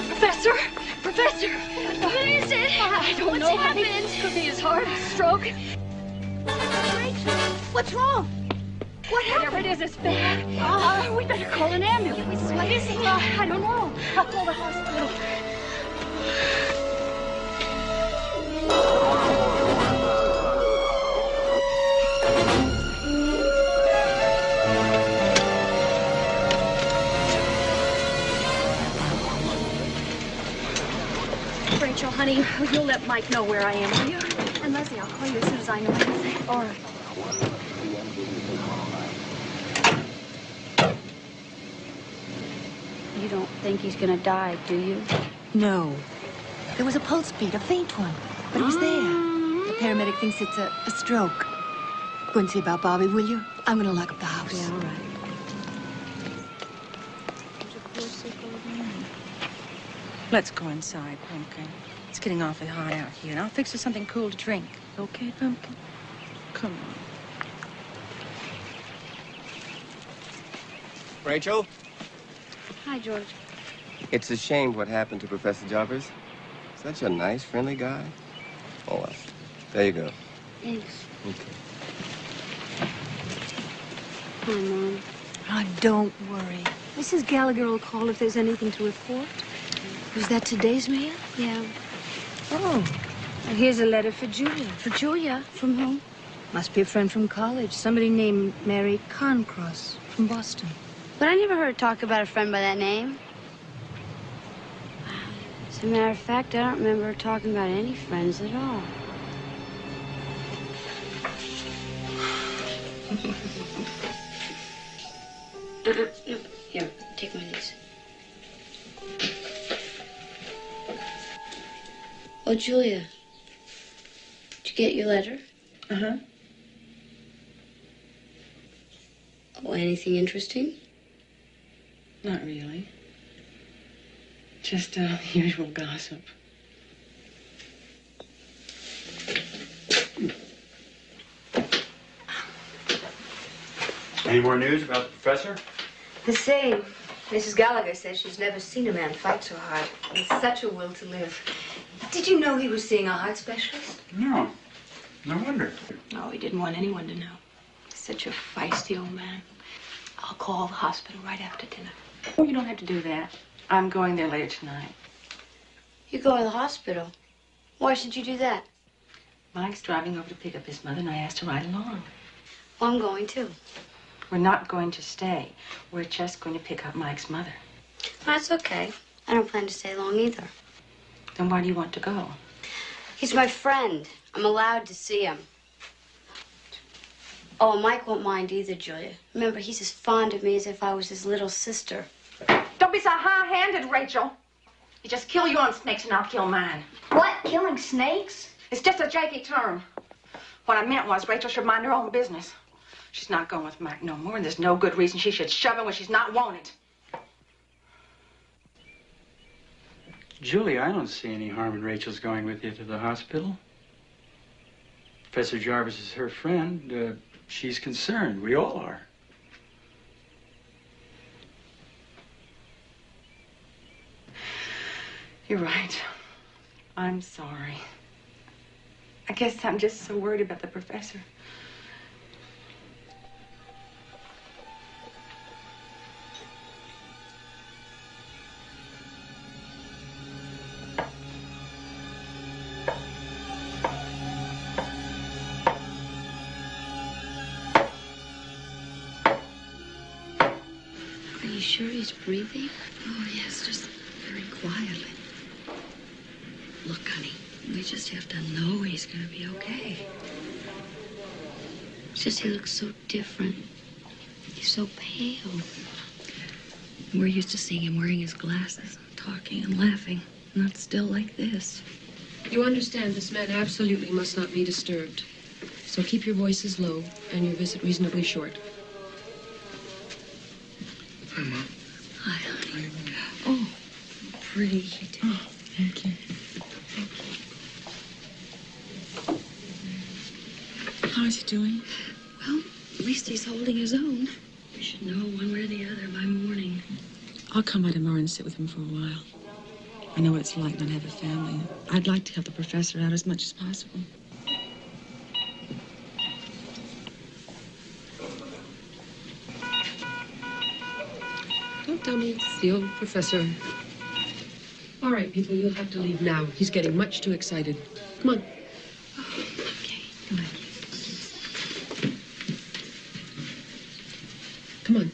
Professor? Professor? What is it? I don't know. What's happened? Could be his heart, stroke. Rachel, what's wrong? What happened? Whatever it is, it's bad. We better call an ambulance. What is it? I don't know. I'll call the hospital. Rachel, honey, you'll let Mike know where I am, will you? And Leslie, I'll call you as soon as I know anything. All right. You don't think he's gonna die, do you? No. There was a pulse beat, a faint one, but it was there. The paramedic thinks it's a stroke. Go and see about Bobby, will you? I'm gonna lock up the house. Yeah, all right. Let's go inside, Pumpkin. It's getting awfully hot out here, and I'll fix us something cool to drink. Okay, Pumpkin? Come on. Rachel, Hi, George. it's a shame what happened to Professor Jarvis. Such a nice, friendly guy. Oh, well. There you go. Thanks. Okay. Hi, Mom. Oh, don't worry. Mrs. Gallagher will call if there's anything to report. Was that today's mail? Yeah. Oh. Well, here's a letter for Julia. For Julia? From whom? Must be a friend from college. Somebody named Mary Cairncross from Boston. But I never heard her talk about a friend by that name. As a matter of fact, I don't remember her talking about any friends at all. No. Here, take one of these. Oh, Julia. Did you get your letter? Uh-huh. Oh, anything interesting? Not really. Just usual gossip. Any more news about the professor? The same. Mrs. Gallagher says she's never seen a man fight so hard. With such a will to live. Did you know he was seeing a heart specialist? No. No wonder. No, he didn't want anyone to know. Such a feisty old man. I'll call the hospital right after dinner. Oh, you don't have to do that. I'm going there later tonight. You go to the hospital. Why should you do that? Mike's driving over to pick up his mother, and I asked to ride along. Well, I'm going too. We're not going to stay. We're just going to pick up Mike's mother. That's okay. I don't plan to stay long either. Then why do you want to go? He's my friend. I'm allowed to see him. Oh, Mike won't mind either, Julia. Remember, he's as fond of me as if I was his little sister. Don't be so high-handed, Rachel. You just kill your own snakes and I'll kill mine. What? Killing snakes? It's just a janky term. What I meant was Rachel should mind her own business. She's not going with Mike no more, and there's no good reason she should shove him when she's not wanted. Julie, I don't see any harm in Rachel's going with you to the hospital. Professor Jarvis is her friend. She's concerned. We all are. You're right. I'm sorry. I guess I'm just so worried about the professor. Are you sure he's breathing? Oh, yes, just very quietly. Look, honey, we just have to know he's going to be okay. It's just he looks so different. He's so pale. We're used to seeing him wearing his glasses, talking and laughing, not still like this. You understand this man absolutely must not be disturbed. So keep your voices low and your visit reasonably short. Hi, Mom. Hi, honey. Oh, pretty. Oh, thank you. How is he doing? Well, at least he's holding his own. We should know one way or the other by morning. I'll come by tomorrow and sit with him for a while. I know what it's like not to have a family. I'd like to help the professor out as much as possible. Don't tell me it's the old professor. All right, people, you'll have to leave now. He's getting much too excited. Come on. Okay, come on. Come on.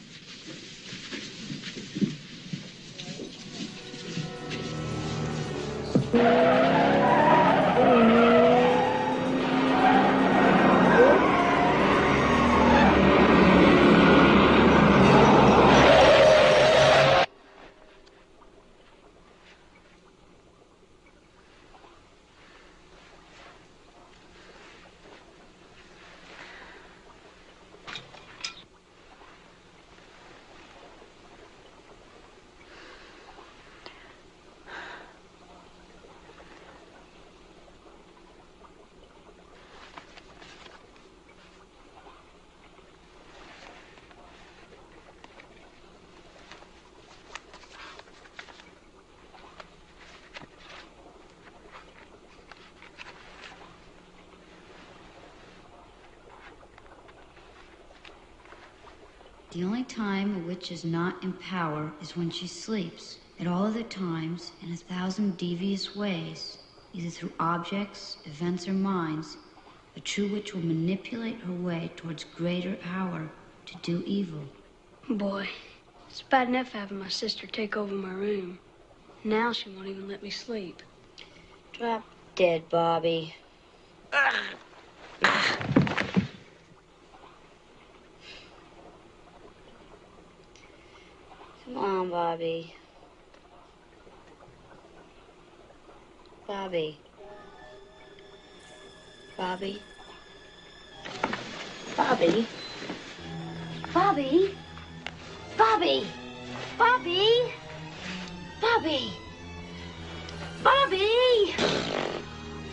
the only time a witch is not in power is when she sleeps. At all other times, in 1,000 devious ways, either through objects, events, or minds, a true witch will manipulate her way towards greater power to do evil. Boy, it's bad enough having my sister take over my room. Now she won't even let me sleep. Drop dead, Bobby. Come on, Bobby. Bobby. Bobby. Bobby. Bobby. Bobby. Bobby. Bobby. Bobby.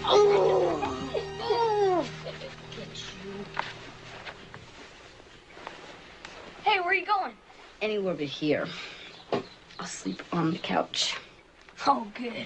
Oh. Oh. Hey, where are you going? Anywhere but here. I'll sleep on the couch. Oh, good.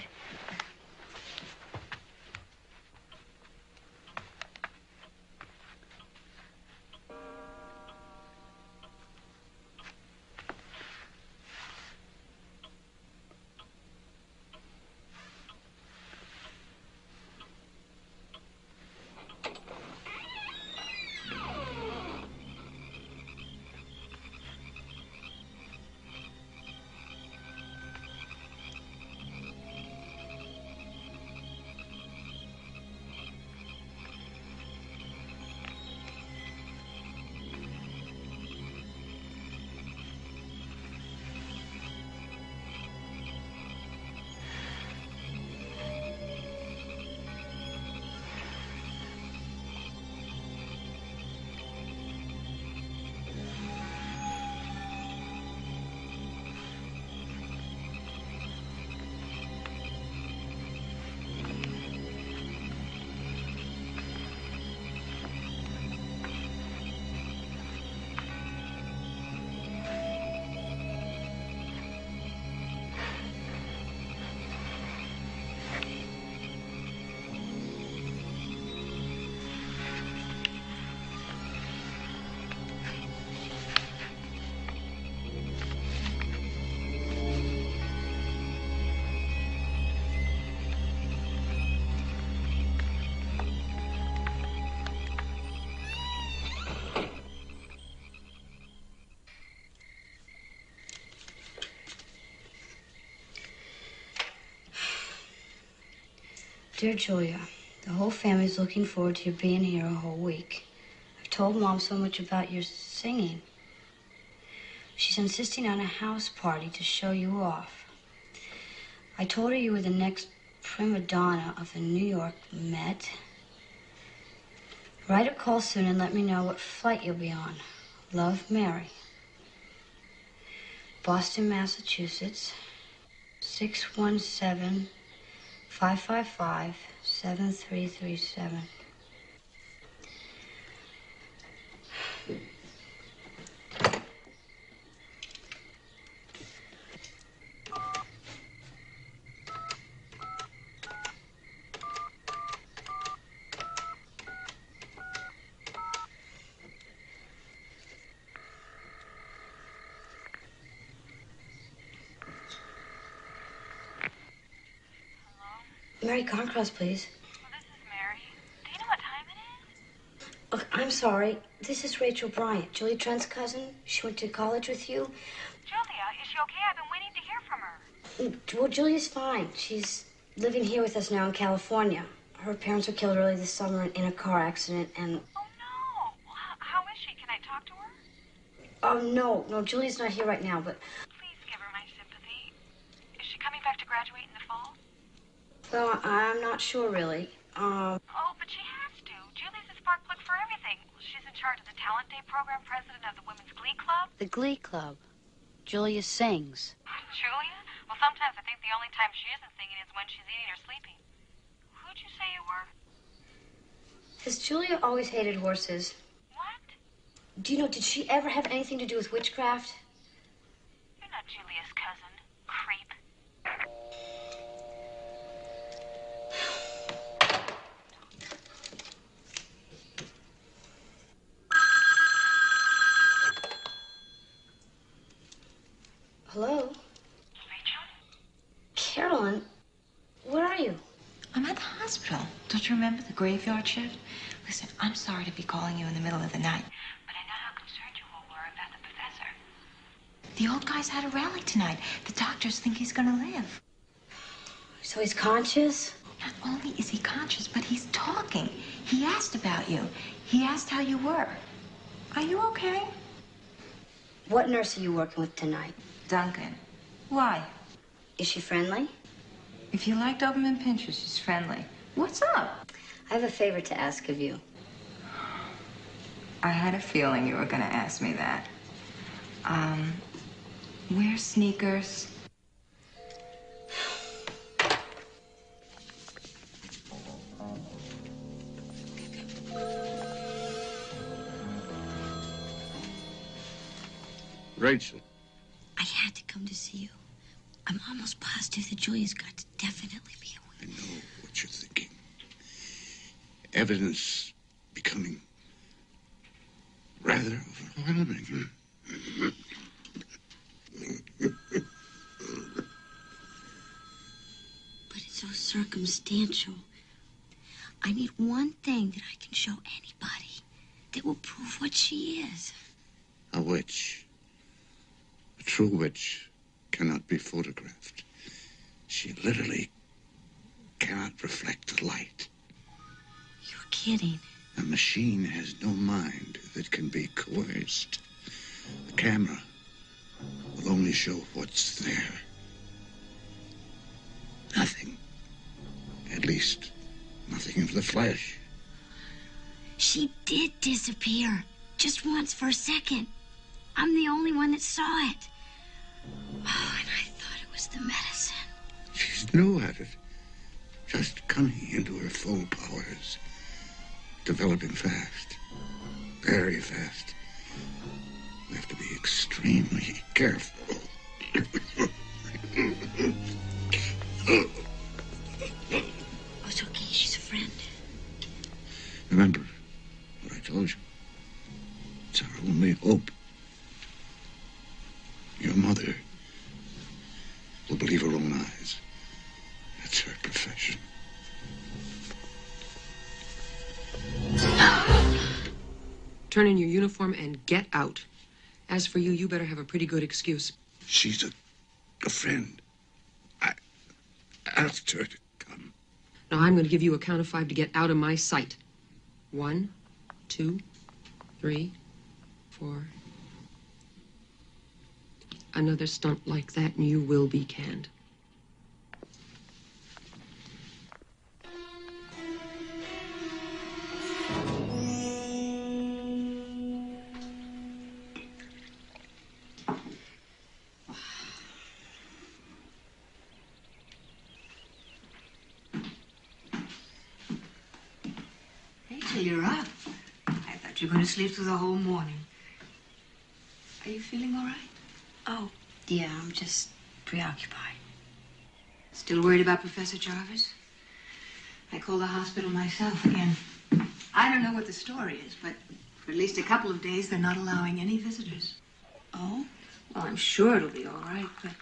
Dear Julia, the whole family's looking forward to you being here a whole week. I've told Mom so much about your singing. She's insisting on a house party to show you off. I told her you were the next prima donna of the New York Met. Write or call soon and let me know what flight you'll be on. Love, Mary. Boston, Massachusetts, 617-555-7337. Mary Carncross, please. Well, this is Mary. Do you know what time it is? Look, I'm sorry. This is Rachel Bryant, Julie Trent's cousin. She went to college with you. Julia, is she okay? I've been waiting to hear from her. Well, Julia's fine. She's living here with us now in California. Her parents were killed early this summer in a car accident, and... Oh, no. Well, how is she? Can I talk to her? Oh, no, Julia's not here right now, but... Please give her my sympathy. Is she coming back to graduate in the fall? Well, I'm not sure, really. Oh, but she has to. Julie's a spark plug for everything. She's in charge of the Talent Day program, president of the Women's Glee Club. The Glee Club. Julia sings. Julia? Well, sometimes I think the only time she isn't singing is when she's eating or sleeping. Who'd you say you were? Has Julia always hated horses? What? Do you know, did she ever have anything to do with witchcraft? You're not Julia's cousin, creep. Hello? Carolyn, where are you? I'm at the hospital. Don't you remember the graveyard shift? Listen, I'm sorry to be calling you in the middle of the night, but I know how concerned you all were about the professor. The old guy's had a rally tonight. The doctors think he's gonna live. So he's conscious? Not only is he conscious, but he's talking. He asked about you. He asked how you were. Are you okay? What nurse are you working with tonight? Duncan. Why? Is she friendly? If you like Doberman Pinscher, she's friendly. What's up? I have a favor to ask of you. I had a feeling you were gonna ask me that. Wear sneakers. Rachel. I had to come to see you. I'm almost positive that Julia's got to definitely be away. I know what you're thinking. Evidence becoming rather overwhelming. But it's so circumstantial. I need one thing that I can show anybody that will prove what she is. A witch. A true witch cannot be photographed. She literally cannot reflect the light. You're kidding. A machine has no mind that can be coerced. The camera will only show what's there. Nothing. At least, nothing of the flesh. She did disappear. Just once for a second. I'm the only one that saw it. Oh, and I thought it was the medicine. She's new at it. Just coming into her full powers. Developing fast. Very fast. We have to be extremely careful. Oh, it's okay. She's a friend. Remember what I told you. It's our only hope. Your mother will believe her own eyes. That's her profession. Turn in your uniform and get out. As for you, you better have a pretty good excuse. She's a friend. I asked her to come. Now, I'm going to give you a count of 5 to get out of my sight. 1, 2, 3, 4. Another stunt like that, and you will be canned. Rachel, you're up. I thought you were going to sleep through the whole morning. Are you feeling all right? Oh, yeah, I'm just preoccupied. Still worried about Professor Jarvis? I called the hospital myself again. I don't know what the story is, but for at least a couple of days, they're not allowing any visitors. Oh? Well, I'm sure it'll be all right, but,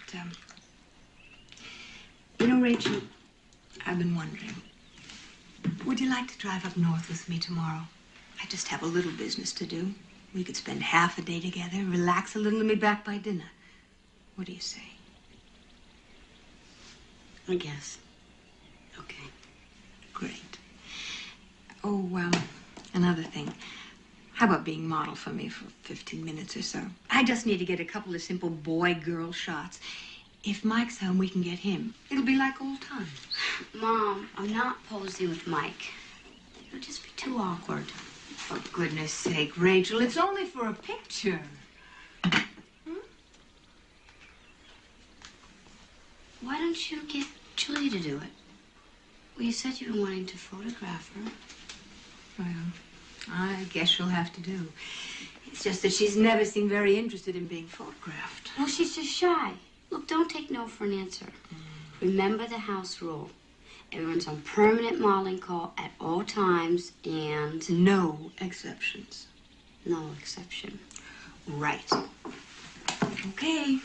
you know, Rachel, I've been wondering, would you like to drive up north with me tomorrow? I just have a little business to do. We could spend half a day together, relax a little, and be back by dinner. What do you say? I guess. Okay. Great. Oh, another thing. How about being model for me for 15 minutes or so? I just need to get a couple of simple boy-girl shots. If Mike's home, we can get him. It'll be like old times. Mom, I'm not posing with Mike. It'll just be too awkward. For goodness sake, Rachel, it's only for a picture. Why don't you get Julia to do it? Well, you said you were wanting to photograph her. Well, I guess you'll have to do. It's just that she's never seemed very interested in being photographed. Well, she's just shy. Look, don't take no for an answer. Remember the house rule. Everyone's on permanent modeling call at all times, and... No exceptions. No exception. Right. Okay.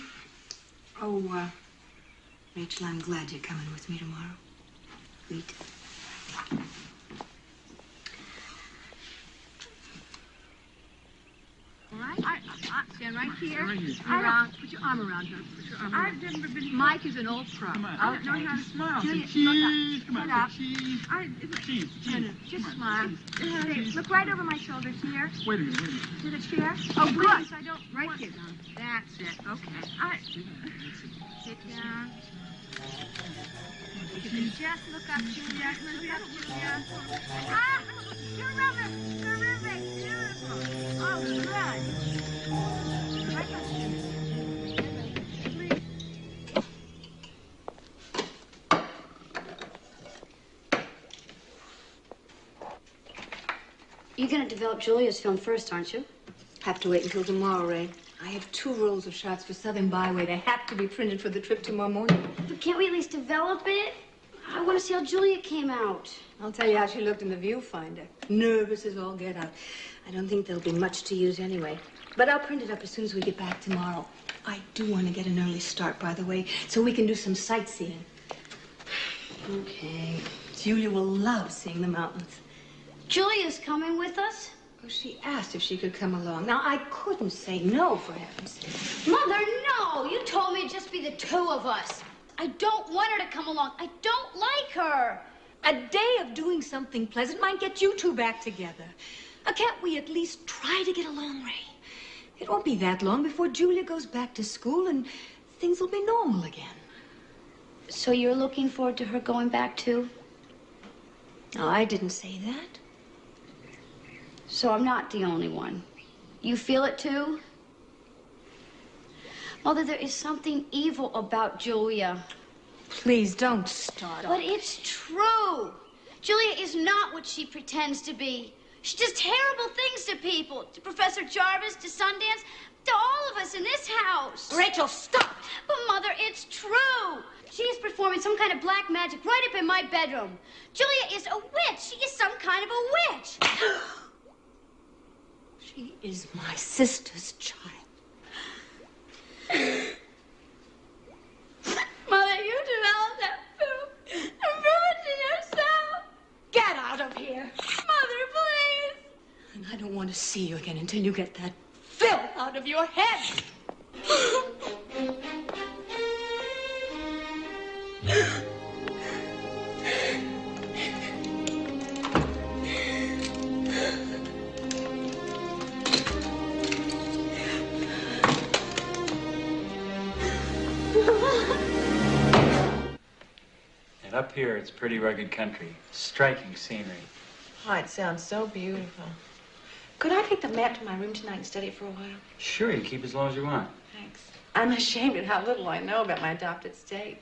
Oh, Rachel, I'm glad you're coming with me tomorrow. Wait. All right? Stand right here. Right here. Put your arm around her. Put your arm around her. I've never been... Mike is an old pro. Come on. I don't know how to Smile. Julia, Cheese. look Come up. on. Look up. Cheese. Cheese. No, just smile. Hey, look right over my shoulders here. Wait a minute. To the chair. Oh, good. I don't. Right here. That's it. Okay. All right. Sit down. Just look up, Julia. Look up, Julia. Ah! Terrific! Terrific! Beautiful! Oh, good. Right up, Julia. You're going to develop Julia's film first, aren't you? Have to wait until tomorrow, Ray. I have 2 rolls of shots for Southern Byway. They have to be printed for the trip tomorrow morning. But can't we at least develop it? I want to see how Julia came out. I'll tell you how she looked in the viewfinder. Nervous as all get out. I don't think there'll be much to use anyway. But I'll print it up as soon as we get back tomorrow. I do want to get an early start, by the way, so we can do some sightseeing. Okay. Julia will love seeing the mountains. Julia's coming with us? Oh, she asked if she could come along. Now, I couldn't say no, for heaven's sake. Mother, no! You told me it'd just be the 2 of us. I don't want her to come along. I don't like her. A day of doing something pleasant might get you 2 back together. Can't we at least try to get along, Ray? It won't be that long before Julia goes back to school and things will be normal again. So you're looking forward to her going back, too? No, I didn't say that. So I'm not the only one. You feel it, too? Mother, there is something evil about Julia. Please don't start. But it's true. Julia is not what she pretends to be. She does terrible things to people. To Professor Jarvis, to Sundance, to all of us in this house. Rachel, stop! But, Mother, it's true. She is performing some kind of black magic right up in my bedroom. Julia is a witch. She is some kind of a witch. She is my sister's child. Mother, you developed that film and prove it to yourself. Get out of here. Mother, please. And I don't want to see you again until you get that filth out of your head. And up here, it's pretty rugged country. Striking scenery. Oh, it sounds so beautiful. Could I take the map to my room tonight and study it for a while? Sure, you can keep as long as you want. Thanks. I'm ashamed at how little I know about my adopted state.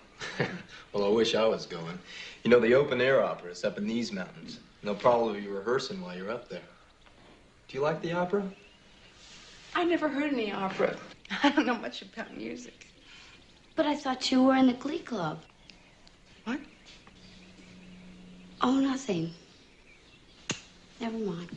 Well, I wish I was going. You know, the open-air opera is up in these mountains. And they'll probably be rehearsing while you're up there. Do you like the opera? I never heard any opera. I don't know much about music. But I thought you were in the Glee Club. What? Oh, nothing. Never mind.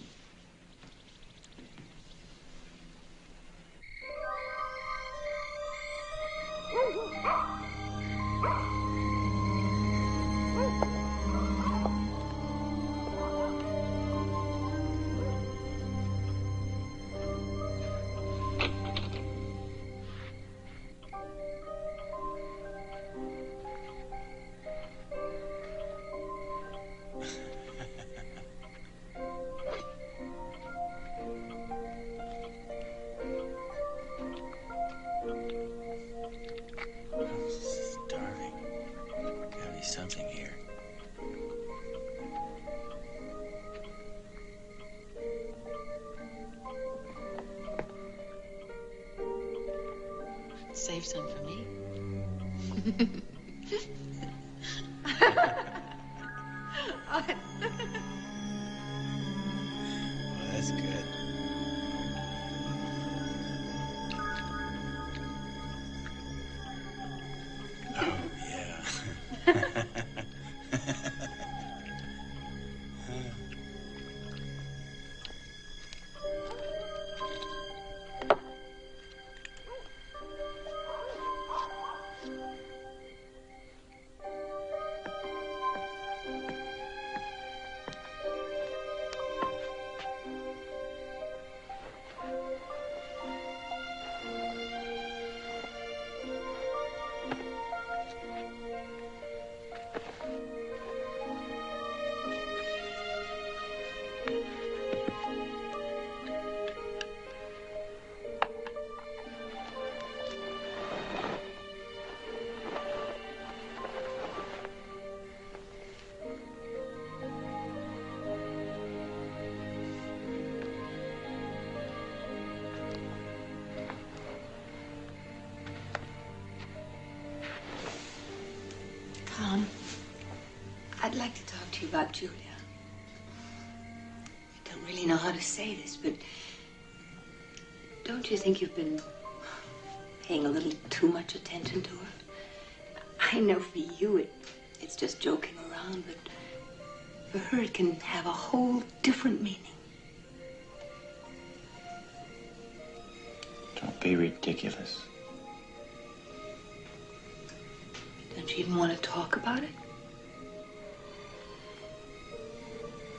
Starving. Gotta be something here. Save some for me. Well, that's good. Oh, yeah. Tom, I'd like to talk to you about Julia. I don't really know how to say this, but don't you think you've been paying a little too much attention to her? I know for you it's just joking around, but for her it can have a whole different meaning. Don't be ridiculous. Don't you even want to talk about it?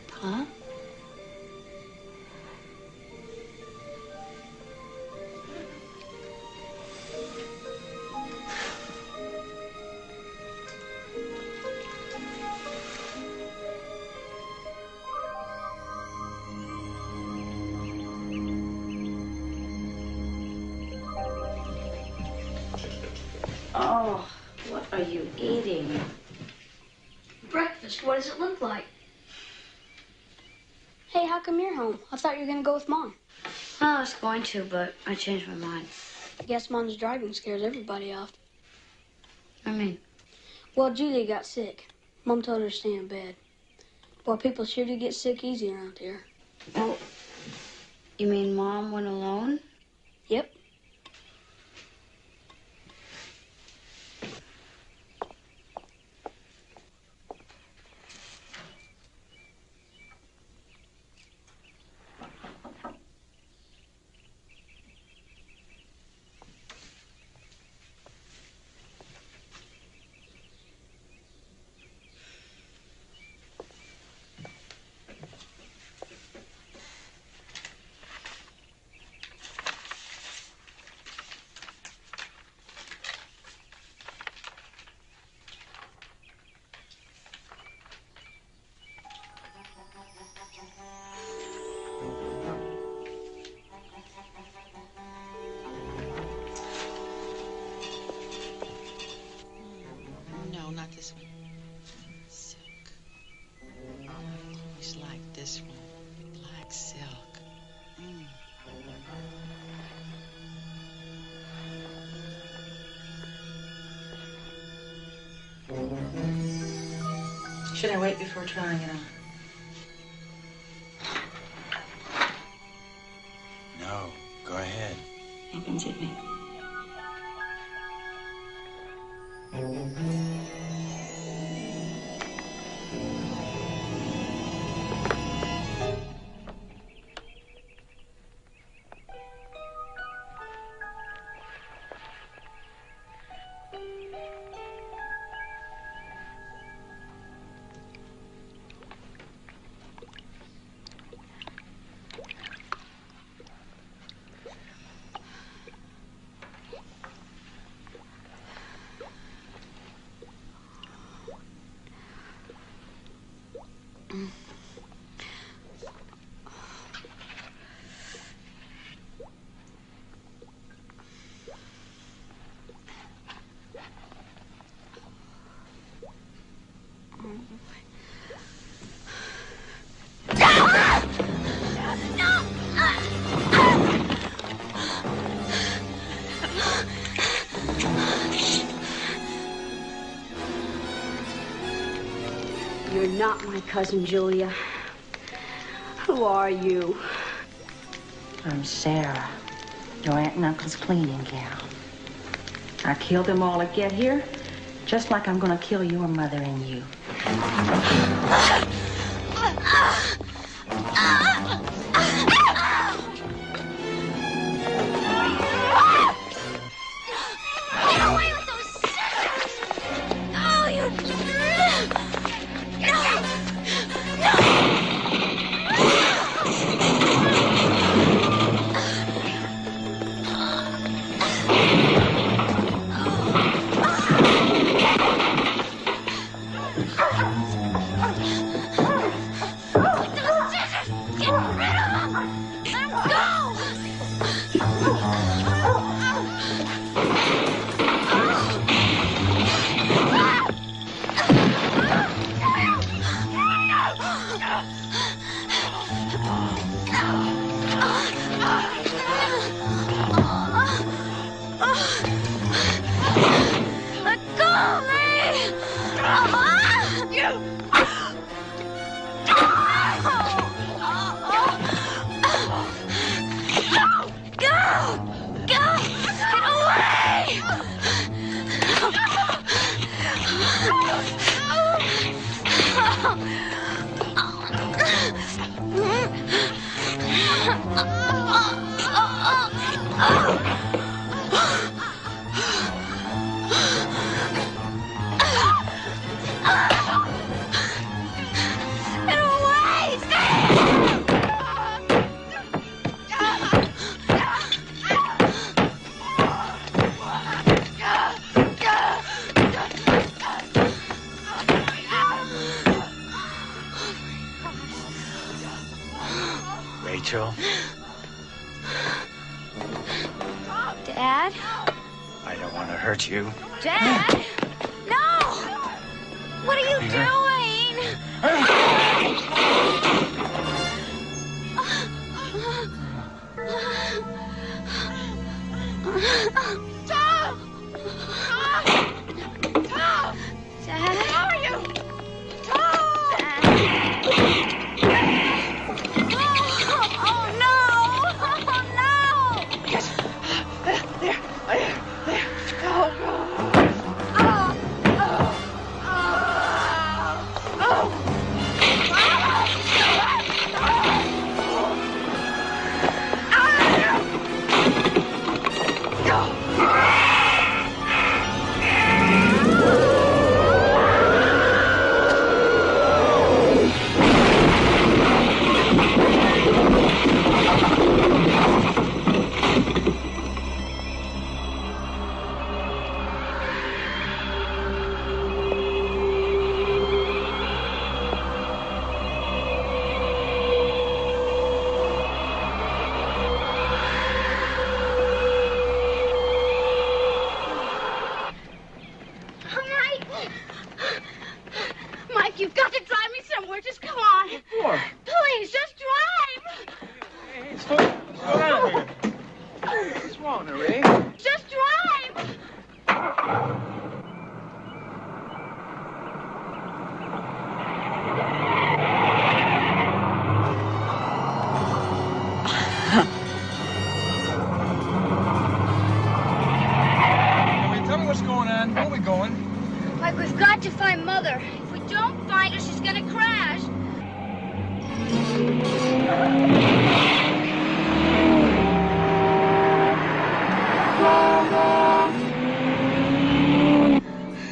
Tom? Oh, what are you eating? Breakfast. What does it look like? Hey, how come you're home? I thought you were going to go with Mom. I was going to, but I changed my mind. I guess Mom's driving scares everybody off. I mean? Well, Julia got sick. Mom told her to stay in bed. Boy, people sure do get sick easy around here. Oh, you mean Mom went alone? Yep. No, not this one. Silk. Oh, I always liked this one. Black silk. Should I wait before trying it on? No, go ahead. Happens at me. You're not my cousin, Julia. Who are you? I'm Sarah, your aunt and uncle's cleaning gal. I killed them all to get here, just like I'm gonna kill your mother and you. Get away with those scissors! Oh, you... Let go of me! Rachel, Dad? I don't want to hurt you. Dad? No! What are you doing? Tom! Tom! Dad? How are you? Tom! Oh, no! Oh, no! Yes. There. Oh, Mike, you've got to drive me somewhere. Just come on. What? Please, just drive. What's going on here? What's wrong, Ray? Just drive. Tell me what's going on. Where are we going? Mike, we've got to find Mother. If we don't find her, she's gonna crash.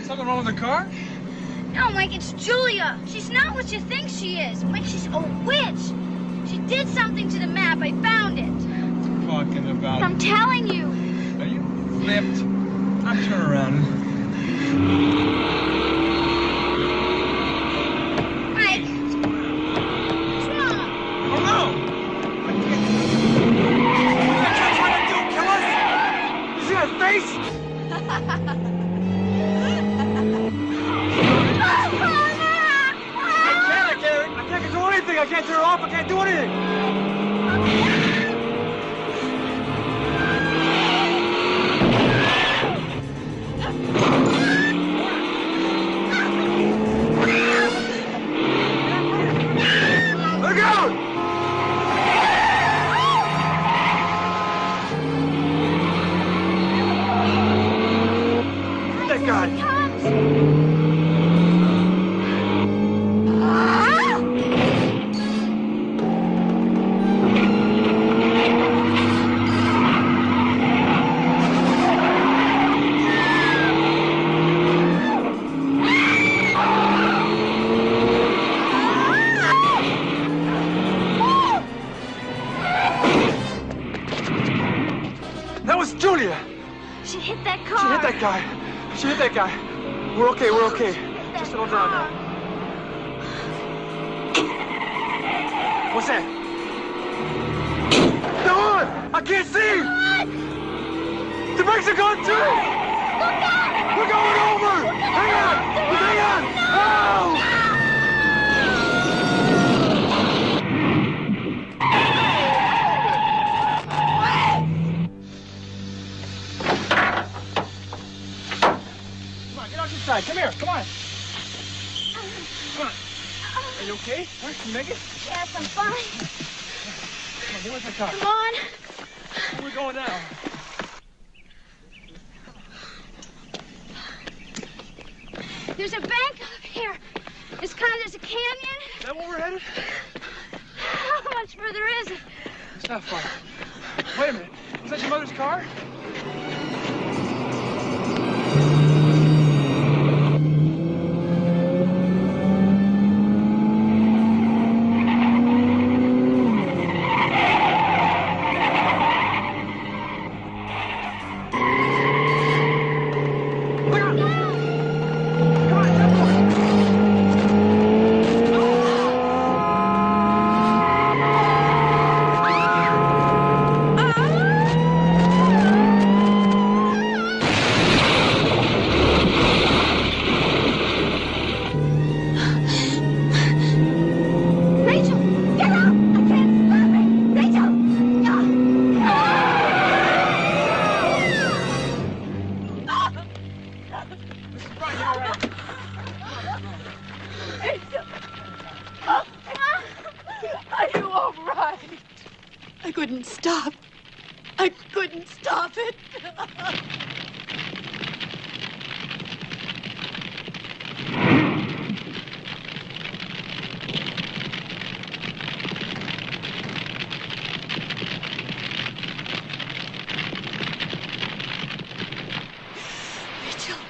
Something wrong with the car? No, Mike, it's Julia. She's not what you think she is. Mike, she's a witch. She did something to the map. I found it. What are you talking about? I'm telling you. Are you flipped? I'm turning around. Mike. What's wrong? Oh, no! What are you trying to do? Kill us? You see that face? I can't control anything. I can't turn it off. I can't do anything. Look out! That guy. That was Julia. She hit that car. She hit that guy. She hit that guy. We're okay. We're okay. Just settle down now. What's that? Come on! I can't see! The brakes are gone too! Look out! We're going over! Hang on! Hang on! Oh! Come on, get out inside. Come here. Come on. Come on. Are you okay? Huh? Can you make it? Yes, I'm fine. Come on, get with my car. Come on. Where are we going now? There's a bank up here. There's a canyon. Is that where we're headed? How much further is it? It's not far. Wait a minute. Was that your mother's car?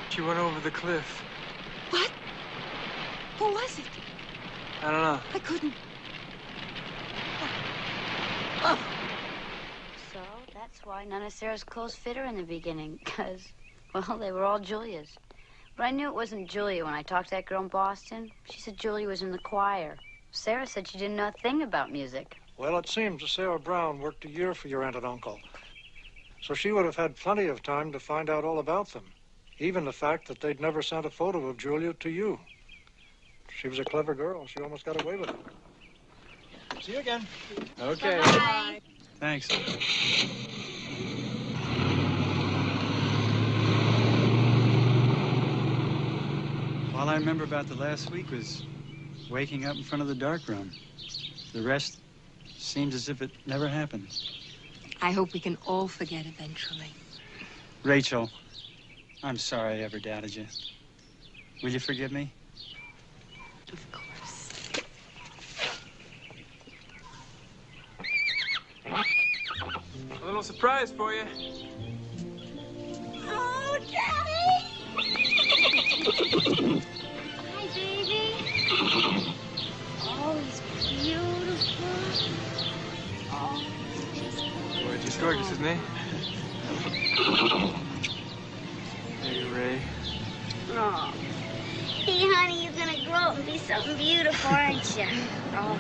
She went over the cliff. What? Who was it? I don't know. I couldn't. So that's why none of Sarah's clothes fit her in the beginning, because, well, they were all Julia's. But I knew it wasn't Julia when I talked to that girl in Boston. She said Julia was in the choir. Sarah said she didn't know a thing about music. Well, it seems that Sarah Brown worked a year for your aunt and uncle. So she would have had plenty of time to find out all about them. Even the fact that they'd never sent a photo of Julia to you. She was a clever girl. She almost got away with it. See you again. Okay. Bye. Thanks. All I remember about the last week was waking up in front of the darkroom. The rest seems as if it never happened. I hope we can all forget eventually. Rachel, I'm sorry I ever doubted you. Will you forgive me? Of course. A little surprise for you. Oh, Daddy! Hi, baby. Oh, he's beautiful. Oh, he's Boy, just gorgeous, isn't he? Hey, Ray. Oh. Hey, honey, you're gonna grow up and be something beautiful, aren't you? Oh.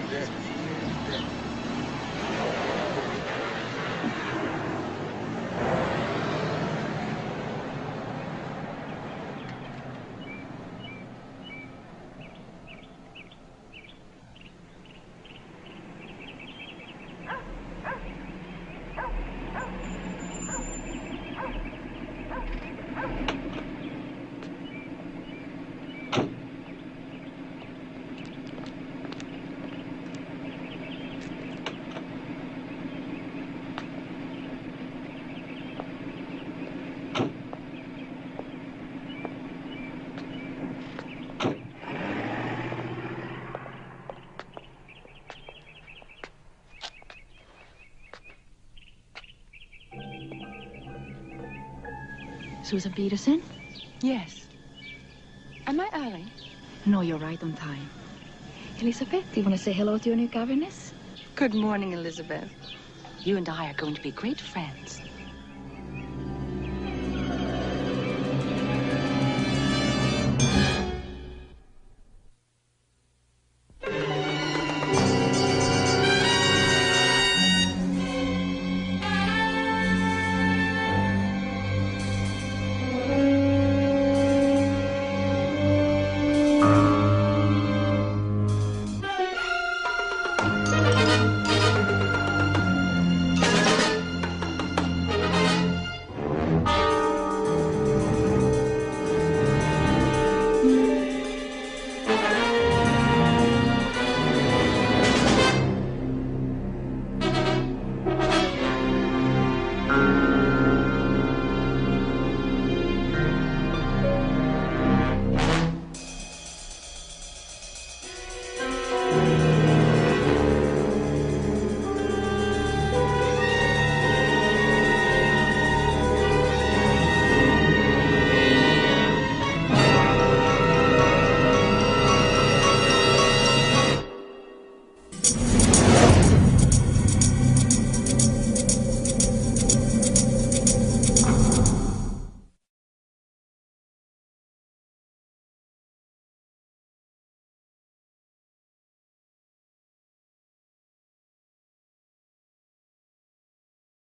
Susan Peterson? Yes. Am I early? No, you're right on time. Elizabeth, do you want to say hello to your new governess? Good morning, Elizabeth. You and I are going to be great friends.